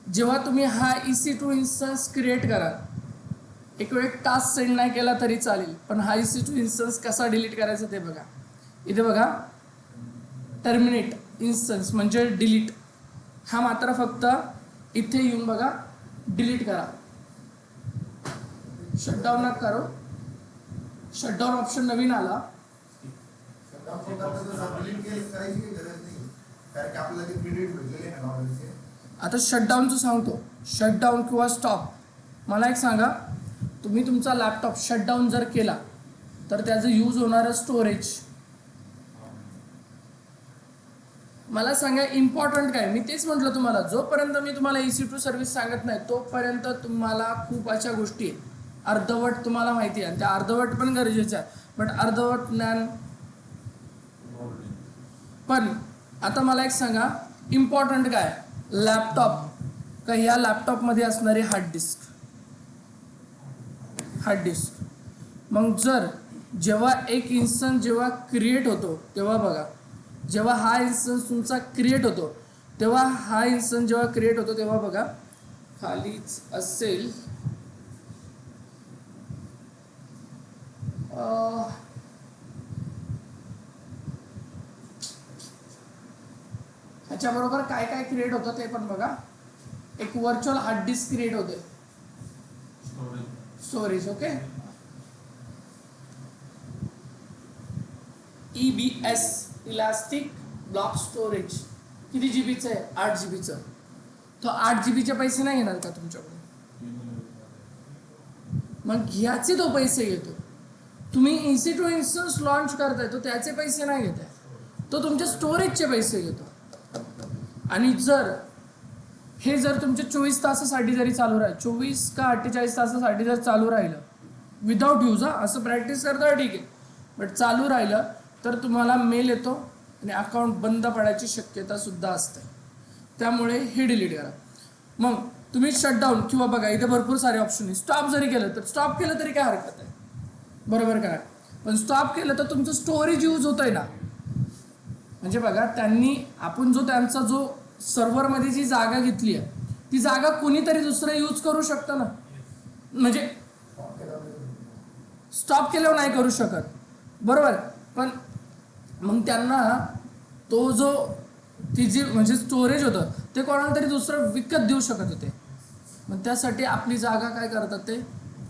जेव्हा तुम्ही हा EC2 इन्स्टन्स क्रिएट कराल, एक वेळ टास्क सेंड नाही केला तरी चालेल, पण हा EC2 इन्स्टन्स कसा डिलीट करायचा ते बघा. इथे बघा टर्मिनेट इन्स्टन्स म्हणजे डिलीट, हा मात्र फक्त इथे येऊन बघा डिलीट करा. शटडाऊन नका करू, शटडाऊन ऑप्शन नवीन आला. आता शटडाऊनचं सांगतो, शटडाऊन किंवा स्टॉप. मला एक सांगा, तुम्ही तुमचा लॅपटॉप शटडाऊन जर केला तर त्याचं यूज होणारं स्टोरेज मला सांगा इम्पॉर्टंट काय. मी तेच म्हटलं तुम्हाला, जोपर्यंत मी तुम्हाला EC2 सर्व्हिस सांगत नाही तोपर्यंत तुम्हाला खूप अशा गोष्टी आहेत अर्धवट तुम्हाला माहिती आहे, त्या अर्धवट पण गरजेचं आहे. बट अर्धवट ज्ञान पण. आता मला एक सांगा इम्पॉर्टंट काय, लॅपटॉप का ह्या लॅपटॉपमध्ये असणारी हार्ड डिस्क. मग जर जेव्हा एक इन्स्टन्स जेव्हा क्रिएट होतो तेव्हा बघा, जेव्हा हा इन्स्टन्स तुमचा क्रिएट होतो तेव्हा बघा खालीच असेल ह्याच्याबरोबर काय काय क्रिएट होतं ते पण बघा. एक व्हर्च्युअल हार्ड डिस्क क्रिएट होते, storage. Okay, EBS elastic block storage किती जीबीचं आहे, 8 जीबीचं. तो 8 जीबीचे पैसे नाही येणार का तुमच्याकडे, मग ह्याचे तो पैसे घेतो. तुम्ही EC2 इन्स्टन्स लॉन्च करताय तो त्याचे पैसे नाही घेत आहे, तो तुमच्या स्टोरेजचे पैसे घेतो. आणि जर तुमच्या 24 तासासाठी जरी चालू राहील, 24 का 48 तासासाठी जर चालू राहिलं विदाऊट यूज, असं प्रॅक्टिस करता ठीक आहे, बट चालू राहिलं तर तुम्हाला मेल येतो आणि अकाउंट बंद पडायची शक्यता सुद्धा असते. त्यामुळे हे डिलीट करा. मग तुम्ही शटडाऊन किंवा बघा इथे भरपूर सारे ऑप्शन आहे. स्टॉप जरी केलं तर स्टॉप केलं तरी काय हरकत आहे, बरोबर काय. पण स्टॉप केलं तर तुमचं स्टोरेज यूज होत आहे ना. म्हणजे बघा त्यांनी आपण त्यांचा जो सर्व्हरमध्ये जी जागा घेतली आहे ती जागा कोणीतरी दुसरं यूज करू शकतं ना. म्हणजे स्टॉप केल्यावर नाही करू शकत, बरोबर. पण मग त्यांना ती जी म्हणजे स्टोरेज होतं ते कोणाला तरी दुसरं विकत देऊ शकत होते. मग त्यासाठी आपली जागा काय करतात, ते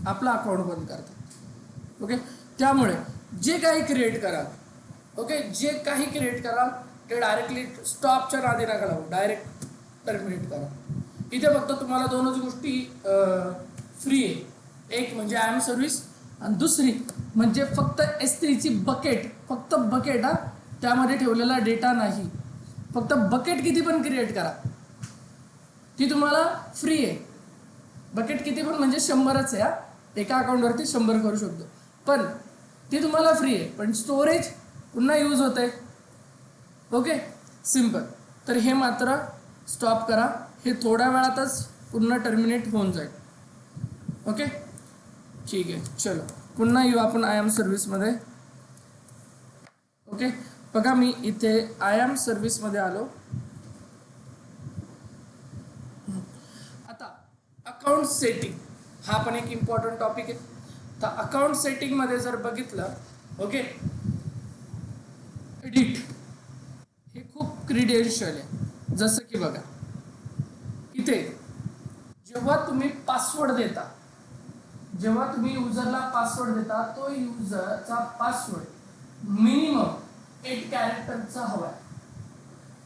आपलं अकाउंट बंद करतात. ओके, त्यामुळे जे काही क्रिएट कराल ते डायरेक्टली स्टॉपच्या नादी नका लावू, डायरेक्ट टर्मिनेट करा. इथे फक्त तुम्हाला 2च गोष्टी फ्री आहे, एक म्हणजे IAM सर्व्हिस आणि दुसरी म्हणजे फक्त S3ची बकेट. फक्त बकेट, हा त्यामध्ये ठेवलेला डेटा नाही, फक्त बकेट किती पण क्रिएट करा ती तुम्हाला फ्री आहे. बकेट किती पण म्हणजे 100च आहे, एका अकाउंटवरती 100 करू शकतो, पण ती तुम्हाला फ्री आहे. पण स्टोरेज पुन्हा यूज होत आहे. Okay, simple. तर हे मात्र स्टॉप करा, हे थोड्या वेळातच पुन्हा टर्मिनेट होऊन जाईल. ओके, ठीक आहे, चलो पुन्हा येऊ आपण IAM सर्व्हिसमध्ये. ओके, बघा मी इथे IAM सर्व्हिसमध्ये आलो. आता अकाउंट सेटिंग हा पण एक इम्पॉर्टंट टॉपिक आहे. तर अकाउंट सेटिंगमध्ये जर बघितलं, ओके, एडिट हे खूप क्रिडेन्शियल आहे. जसं की बघा इथे जेव्हा तुम्ही युजरला पासवर्ड देता तो युजरचा पासवर्ड मिनिमम 8 कॅरेक्टरचा हवा आहे,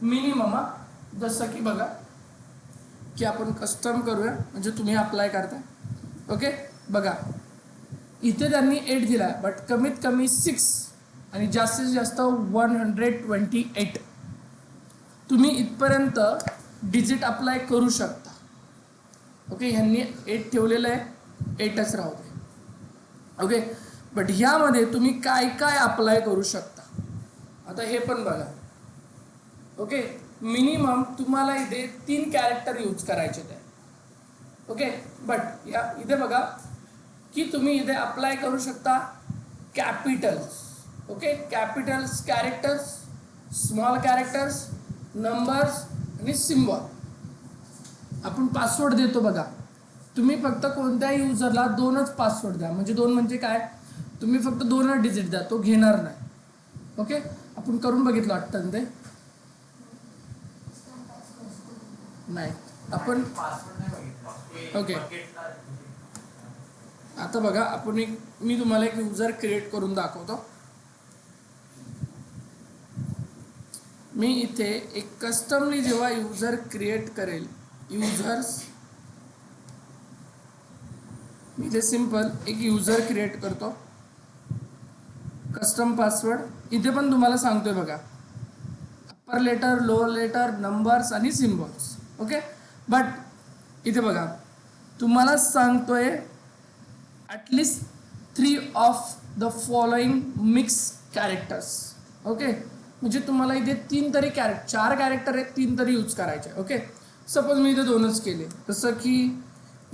मिनिमम. जसं की बघा की आपण कस्टम करूया, म्हणजे तुम्ही अप्लाय करता. ओके, बघा इथे त्यांनी 8 दिला आहे, बट कमीत कमी 6 आणि जास्तीत जास्त 128. तुम्ही इथपर्यंत डिजिट अप्लाय करू शकता. ओके, ह्यांनी 8 ठेवलेलं आहे, 8च राहू दे. ओके, बट ह्यामध्ये तुम्ही काय काय अप्लाय करू शकता आता हे पण बघा. ओके, मिनिमम तुम्हाला इथे 3 कॅरेक्टर यूज करायचे आहे. ओके, बट या इथे बघा की तुम्ही इथे अप्लाय करू शकता Capitals. Okay, Capitals characters, small characters, numbers आणि सिम्बॉल. आपण पासवर्ड देतो बघा, तुम्ही फक्त कोणत्याही युजरला 2च पासवर्ड द्या. म्हणजे 2 म्हणजे काय, तुम्ही फक्त 2च डिजिट द्या, तो घेणार नाही. ओके, आपण करून बघितलं वाटतं ते नाही आपण. ओके, आता बघा आपण मी तुम्हाला एक युजर क्रिएट करून दाखवतो. मी इथे एक कस्टमली जेव्हा युजर क्रिएट करेल, युजर्स, मी इथे सिंपल एक युजर क्रिएट करतो, कस्टम पासवर्ड. इथे पण तुम्हाला सांगतोय बघा, upper letter, lower letter, numbers आणि सिम्बॉल्स. ओके, बट इथे बघा तुम्हाला सांगतोय at least 3 of the following mix characters. Okay, म्हणजे तुम्हाला इथे 3 तरी 4 कॅरेक्टर आहेत, 3 तरी यूज करायचे. ओके, सपोज मी इथे 2च केले, जसं की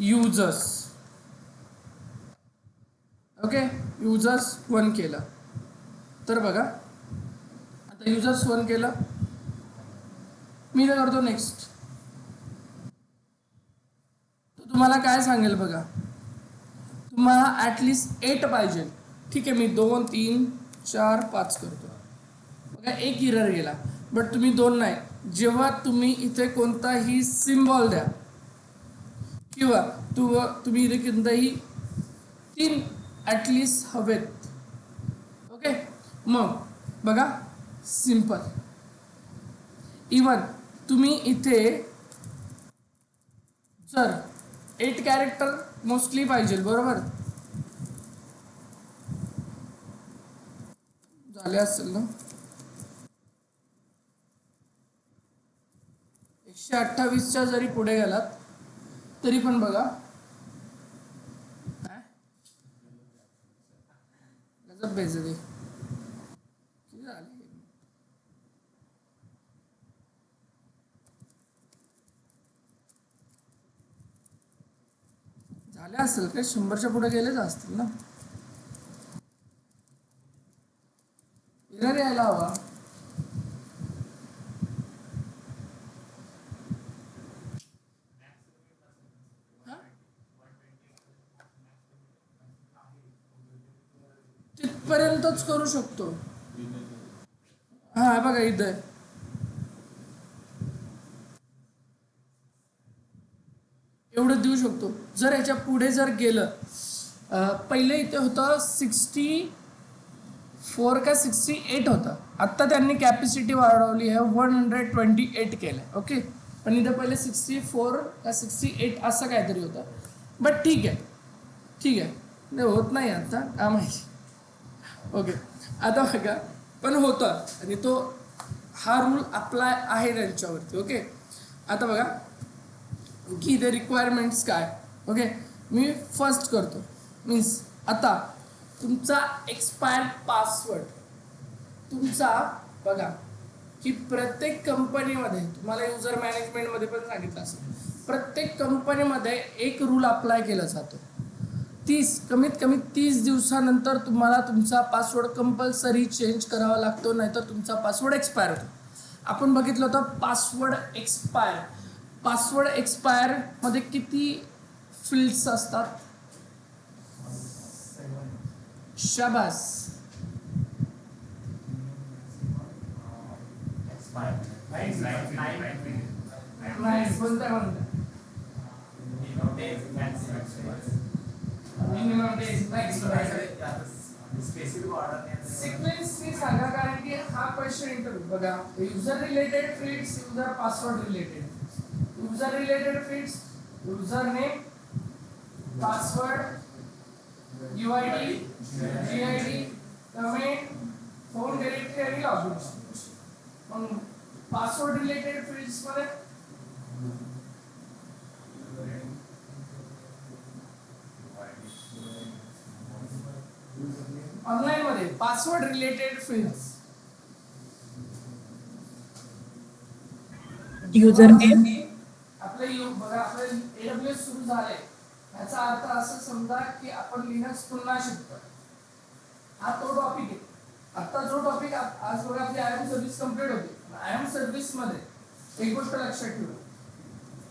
युजर्स. ओके, युजर्स 1 केलं तर बघा, आता युजर्स 1 केलं, मी इथे करतो नेक्स्ट. तर तुम्हाला काय सांगेल बघा, तुम्हाला ॲटलिस्ट 8 पाहिजे. ठीक आहे, मी 2, 3, 4, 5 करतो बघा, 1 एरर गेला. बट तुम्ही 2 नाही, जेव्हा तुम्ही इथे कोणताही सिम्बॉल द्या किंवा तुम्ही इथे कोणताही 3 ॲटलिस्ट हवेत. ओके, मग बघा सिंपल. इवन तुम्ही इथे जर 8 कॅरेक्टर मोस्टली पाहिजे, बरोबर झाले असेल ना, 128च्या जरी पुढे गेलात तरी पण बघा गजब बेइज्जती किती झाले. झाले असेल काय, 100च्या पुढे गेलेच असतील ना. एरर यायला हवा. तिथपर्यंतच करू शकतो. हा बघा इथे एवढं देऊ शकतो. जर याच्या पुढे जर गेलं, पहिले इथे होतं 64 का 68 होतं, आत्ता त्यांनी कॅपॅसिटी वाढवली आहे, 128 केलं. ओके, पण इथं पहिले 64 का 68 असं काहीतरी होतं. बट ठीक आहे, ठीक आहे, नाही होत नाही आता का माहिती. ओके, आता बघा पण होतं आणि तो हा रूल अप्लाय आहे त्यांच्यावरती. ओके, आता बघा की इथे रिक्वायरमेंट्स काय. ओके, मी फर्स्ट करतो. मीन्स आता तुमचा एक्सपायर्ड पासवर्ड तुमचा बघा की प्रत्येक कंपनीमध्ये, तुम्हाला युजर मॅनेजमेंटमध्ये पण सांगितलं असेल, प्रत्येक कंपनीमध्ये एक रूल अप्लाय केला जातो. कमीत कमी 30 दिवसानंतर तुम्हाला तुमचा पासवर्ड कंपल्सरी चेंज करावा लागतो, नाहीतर तुमचा पासवर्ड एक्सपायर होतो. आपण बघितलं होतं पासवर्ड एक्सपायर मध्ये किती फील्ड्स असतात. शाबास, मिनिमम डेज सिक्वेन्स सांगा, कारण की हा क्वेश्चन इंटरव्ह्यू बघा. User related fields, user password related, user related fields, user name, password, UID, GID, comment, phone directory आणि लॉगिन. मग पासवर्ड रिलेटेड फील्ड्स मध्ये password related fields. User name, बघा आपलं AWS सुरू झालंय, याचा अर्थ असं समजा की आपण लिनक्स पुन्हा शिकतो. हा तो टॉपिक आहे. आता जो टॉपिक आज बघा आपली आय एम सर्व्हिस कंप्लीट होते. आय एम सर्व्हिस मध्ये एक गोष्ट लक्षात ठेवा,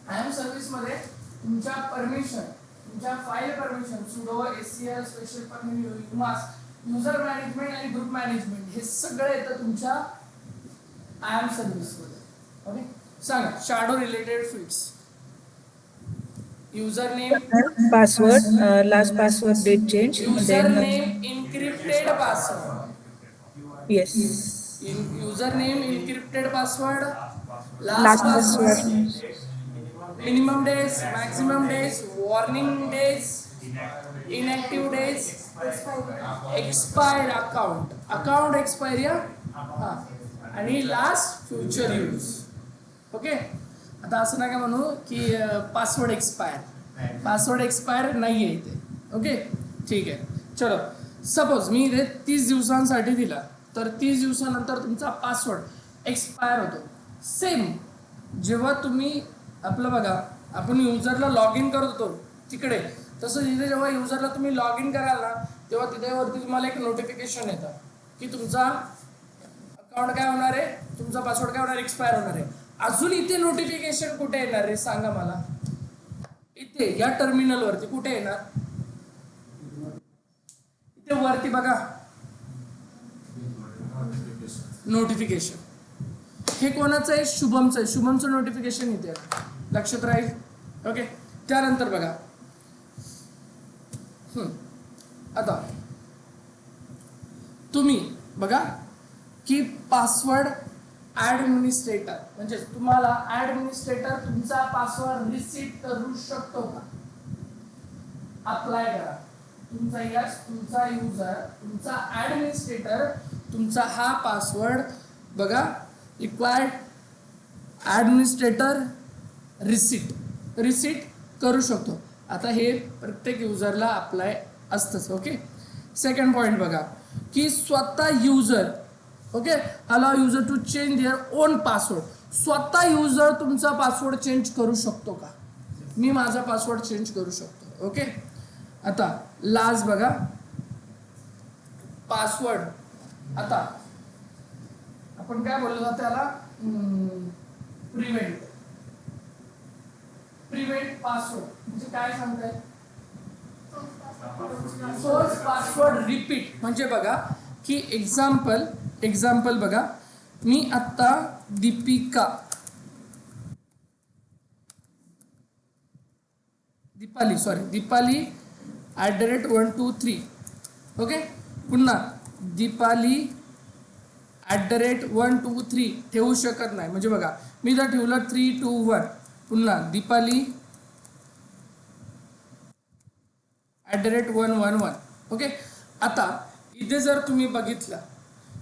आय एम सर्व्हिस मध्ये तुमच्या परमिशन, तुमच्या file permission, sudo, SCL, special permission, user management आणि ग्रुप मॅनेजमेंट हे सगळं येतं तुमच्या आय एम सर्व्हिस मध्ये. ओके, सांगा shadow related fields. User name, password, last password date change, user name encrypted password. Yes, user name encrypted password, last last password, password, minimum days, maximum days, warning days, inactive days, expired account, account expiry आणि last future use. Okay, आता असं नका म्हणू की password expire नाही आहे इथे. Okay, ठीक आहे. चलो, सपोज मी इथे 30 दिवसांसाठी दिला, तर 30 दिवसानंतर तुमचा पासवर्ड एक्सपायर होतो. सेम जेव्हा तुम्ही आपलं बघा आपण युजरला लॉग इन करत होतो तिकडे, तसं इथे जेव्हा युजरला तुम्ही लॉग इन कराल ना, तेव्हा तिथे वरती तुम्हाला एक नोटिफिकेशन येतं की तुमचा अकाउंट काय होणार आहे, तुमचा पासवर्ड काय होणार, एक्सपायर होणार आहे. अजून इथे नोटिफिकेशन कुठे येणार आहे सांगा मला, इथे या टर्मिनल वरती कुठे येणार, इथे वरती बघा नोटिफिकेशन. हे कोणाचं आहे, शुभमचं आहे. शुभमचं नोटिफिकेशन इथे आहे, लक्षात राहील. ओके, त्यानंतर बघा आता तुम्ही बघा की पासवर्ड ऍडमिनिस्ट्रेटर, म्हणजे तुम्हाला ऍडमिनिस्ट्रेटर तुमचा पासवर्ड रिसीट करू शकतो का, अप्लाय करा. तुमचा यस, तुमचा युजर, तुमचा ऍडमिनिस्ट्रेटर तुमचा हा पासवर्ड बघा रिक्वायर्ड ऍडमिनिस्ट्रेटर रिसीट करू शकतो. आता हे प्रत्येक युजरला अप्लाय असतंच. ओके, सेकंड पॉइंट बघा की स्वतः user, okay, allow user to change their own password. स्वतः युजर तुमचा पासवर्ड चेंज करू शकतो का, मी माझा पासवर्ड चेंज करू शकतो. ओके, आता लास्ट बघा पासवर्ड. आता आपण काय बोललो त्याला, प्रिव्हेंट पासवर्ड म्हणजे काय सांगताय, सोर्स पासवर्ड रिपीट. म्हणजे बघा की एक्झाम्पल बघा, मी आत्ता दीपाली @123. ओके, पुन्हा दीपाली @123 ठेवू शकत नाही. म्हणजे बघा मी जर ठेवलं 321, पुन्हा दीपाली @111. ओके, आता इथे जर तुम्ही बघितलं,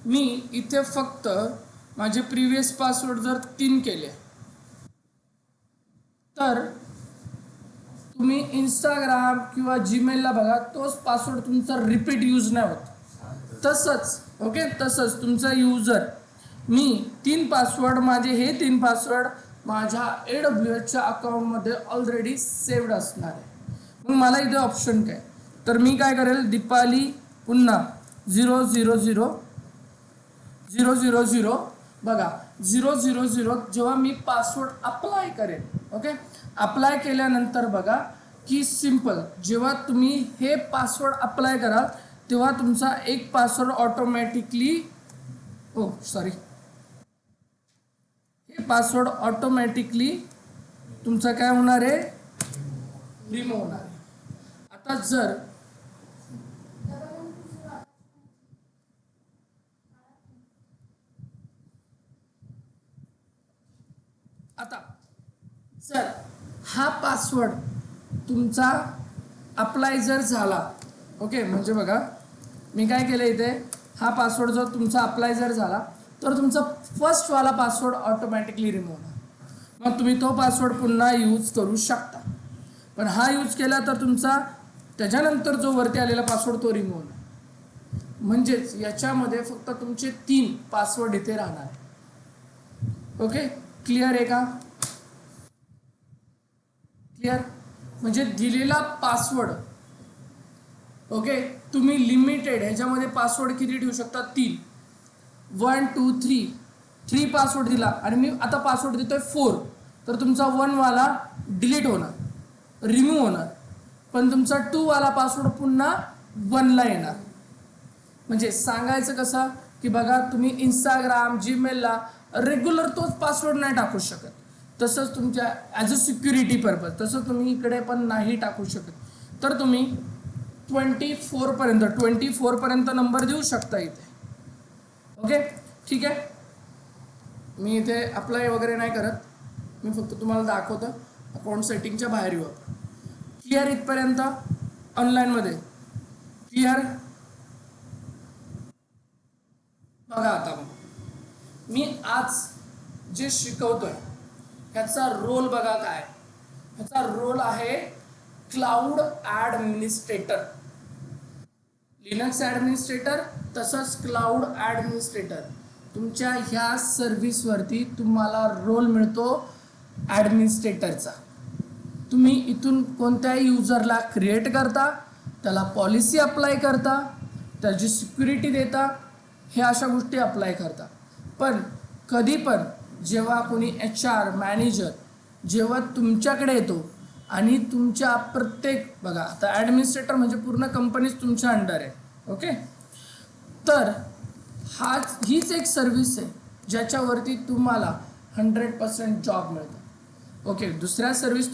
मी इथे फक्त माझे प्रिव्हियस पासवर्ड जर 3 केले, तर तुम्ही इंस्टाग्राम किंवा जीमेलला बघा तोच पासवर्ड तुमचा रिपीट यूज नाही होत. तसंच तुमचा युजर, मी 3 पासवर्ड, माझे हे 3 पासवर्ड माझ्या AWSच्या अकाउंटमध्ये ऑलरेडी सेव्ड असणार आहे. मग मला इथे ऑप्शन काय, तर मी काय करेल, दीपाली पुन्हा 000 बघा 000 जेव्हा मी पासवर्ड अप्लाय करेन. ओके, अप्लाय केल्यानंतर बघा की सिंपल, जेव्हा तुम्ही हे पासवर्ड अप्लाय कराल तेव्हा तुमचा एक पासवर्ड ऑटोमॅटिकली, हे पासवर्ड ऑटोमॅटिकली तुमचा काय होणार आहे, रिमूव्ह होणार आहे. आता जर हा पासवर्ड तुमचा अप्लाय जर झाला, ओके, म्हणजे बघा मी काय केलं इथे, हा पासवर्ड जर तुमचा अप्लाय जर झाला तर तुमचा फर्स्टवाला पासवर्ड ऑटोमॅटिकली रिमूव्ह होणार. मग तुम्ही तो पासवर्ड पुन्हा यूज करू शकता. पण हा यूज केला तर तुमचा त्याच्यानंतर जो वरती आलेला पासवर्ड तो रिमूव्ह होणार. म्हणजेच याच्यामध्ये फक्त तुमचे 3 पासवर्ड इथे राहणार. ओके, क्लिअर आहे का? क्लिअर? म्हणजे दिलेला पासवर्ड, ओके, तुम्ही लिमिटेड ह्याच्यामध्ये पासवर्ड किती ठेवू शकता? 3, 1 2 3 पासवर्ड दिला आणि मी आता पासवर्ड देतोय 4, तर तुमचा 1 वाला डिलीट होणार, रिमूव्ह होणार, पण तुमचा 2 वाला पासवर्ड पुन्हा 1 ला येणार. म्हणजे सांगायचं कसं की बघा, तुम्ही इंस्टाग्राम, जीमेलला रेग्युलर तोच पासवर्ड नाही टाकू शकत, तसंच तुमच्या ॲज अ सिक्युरिटी पर्पज तसं तुम्ही इकडे पण नाही टाकू शकत. तर तुम्ही 24 पर्यंत नंबर देऊ शकता इथे. ओके, ठीक आहे. मी इथे अप्लाय वगैरे नाही करत, मी फक्त तुम्हाला दाखवतो. अकाउंट सेटिंगच्या बाहेर येऊ आपण. क्लिअर इथपर्यंत ऑनलाईनमध्ये? क्लिअर? बघा आता मी आज जे शिकवतोय ह्याचा रोल बघा काय. ह्याचा रोल आहे क्लाउड ॲडमिनिस्ट्रेटर, लिनक्स ॲडमिनिस्ट्रेटर तसंच क्लाउड ॲडमिनिस्ट्रेटर. तुमच्या ह्या सर्व्हिसवरती तुम्हाला रोल मिळतो ॲडमिनिस्ट्रेटरचा. तुम्ही इथून कोणत्याही युजरला क्रिएट करता, त्याला पॉलिसी अप्लाय करता, त्याची सिक्युरिटी देता, हे अशा गोष्टी अप्लाय करता. पण कधी पण जेव्हा कोणी HR मॅनेजर जेव्हा तुमच्याकडे येतो आणि तुमच्या प्रत्येक, बघा आता ॲडमिनिस्ट्रेटर म्हणजे पूर्ण कंपनीच तुमच्या अंडर आहे. ओके, तर हीच एक सर्व्हिस आहे ज्याच्यावरती तुम्हाला 100% जॉब मिळतो. ओके, दुसऱ्या सर्व्हिस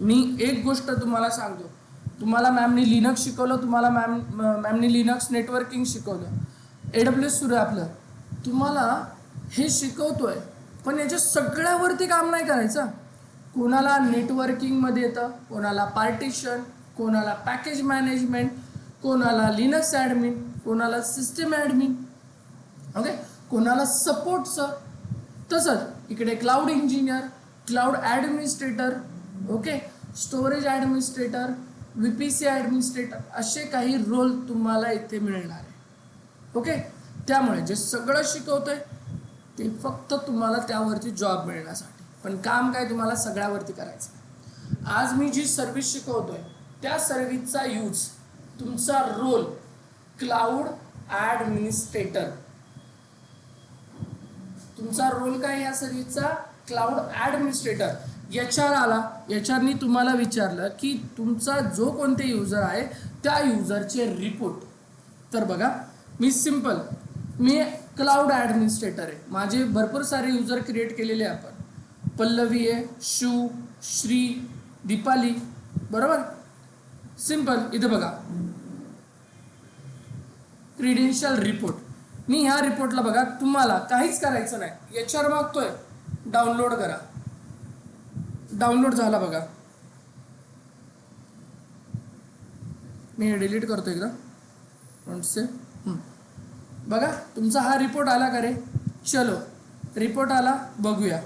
मी एक गोष्ट तुम्हाला सांगतो. तुम्हाला मॅमनी लिनक्स शिकवलं, तुम्हाला मॅमनी लिनक्स नेटवर्किंग शिकवलं, AWS सुरू आहे आपलं, तुम्हाला हे शिकवतोय, पण याच्या सगळ्यावरती काम नाही करायचं. कोणाला नेटवर्किंगमध्ये येतं, कोणाला पार्टिशन, कोणाला पॅकेज मॅनेजमेंट, कोणाला लिनक्स ॲडमिन, कोणाला सिस्टम ॲडमिन, ओके, कोणाला सपोर्टचं. तसंच इकडे cloud engineer, cloud administrator, okay, storage administrator, VPC administrator, असे काही रोल तुम्हाला इथे मिळणार आहे. ओके, त्यामुळे जे सगळं शिकवतोय ते फक्त तुम्हाला त्यावरती जॉब मिळण्यासाठी, पण काम काय तुम्हाला सगळ्यावरती करायचं. आज मी जी सर्व्हिस शिकवतोय त्या सर्व्हिसचा यूज, तुमचा रोल क्लाउड ॲडमिनिस्ट्रेटर. तुमचा रोल काय या सर्व्हिसचा? Cloud administrator. HR आला, HRनी तुम्हाला विचारलं की तुमचा जो कोणते युजर आहे त्या युजरचे रिपोर्ट. तर बघा, मी क्लाउड ॲडमिनिस्ट्रेटर आहे, माझे भरपूर सारे युजर क्रिएट केलेले आपण. पल्लवी आहे, शिव, श्री, दीपाली, बरोबर. सिंपल, इथे बघा क्रेडेन्शियल रिपोर्ट. मी ह्या रिपोर्टला बघा, तुम्हाला काहीच करायचं नाही. HR मागतोय डाउनलोड करा, डाउनलोड झाला बघा. मी डिलीट करतो एकदा फ्रंटचे. बघा तुमचा हा रिपोर्ट आला का रे? चलो, रिपोर्ट आला, बघूया.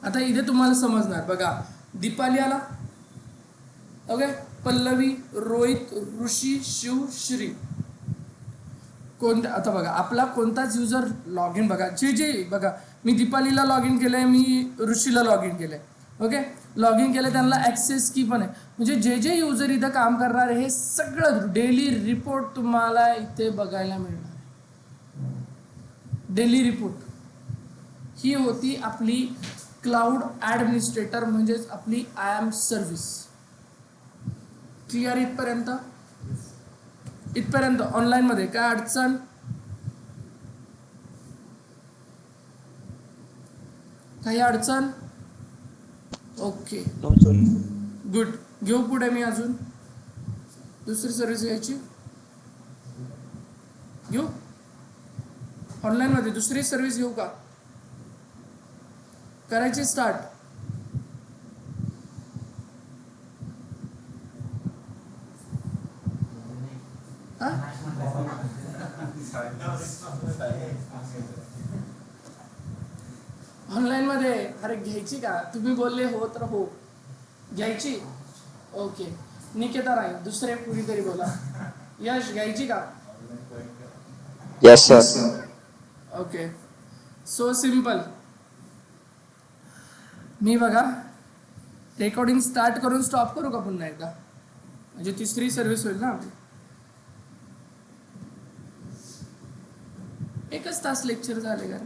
आता इथे तुम्हाला समजणार. बघा, दीपाली आला, ओके, पल्लवी, रोहित, ऋषी, शिव, श्री. कोणत्या, आता बघा आपला कोणताच युजर लॉग इन, बघा जे बघा, मी दीपालीला लॉग इन केलं आहे, मी ऋषीला लॉग इन केलं आहे. ओके, लॉग इन केलं, त्यांना ॲक्सेस की पण आहे. म्हणजे जे युजर इथं काम करणार आहे हे सगळं डेली रिपोर्ट तुम्हाला इथे बघायला मिळणार. डेली रिपोर्ट ही होती आपली क्लाउड ॲडमिनिस्ट्रेटर, म्हणजेच आपली IAM सर्व्हिस. क्लिअर इथपर्यंत? इथपर्यंत ऑनलाईनमध्ये काय अडचण? काही अडचण? Okay, good. घेऊ पुढे मी अजून दुसरी सर्व्हिस घ्यायची, घेऊ ऑनलाईनमध्ये दुसरी सर्व्हिस घेऊ का? करायची स्टार्ट. ऑनलाईनमध्ये अरे घ्यायची का? तुम्ही बोलले हो तर हो, घ्यायची. ओके, निकेता राय, दुसरे कुणीतरी बोला. यश, घ्यायची का? Yes sir. Okay, so simple. मी बघा रेकॉर्डिंग स्टार्ट करून स्टॉप करू का पुन्हा एकदा, म्हणजे तिसरी सर्व्हिस होईल ना आपली. एकच तास लेक्चर झाले का?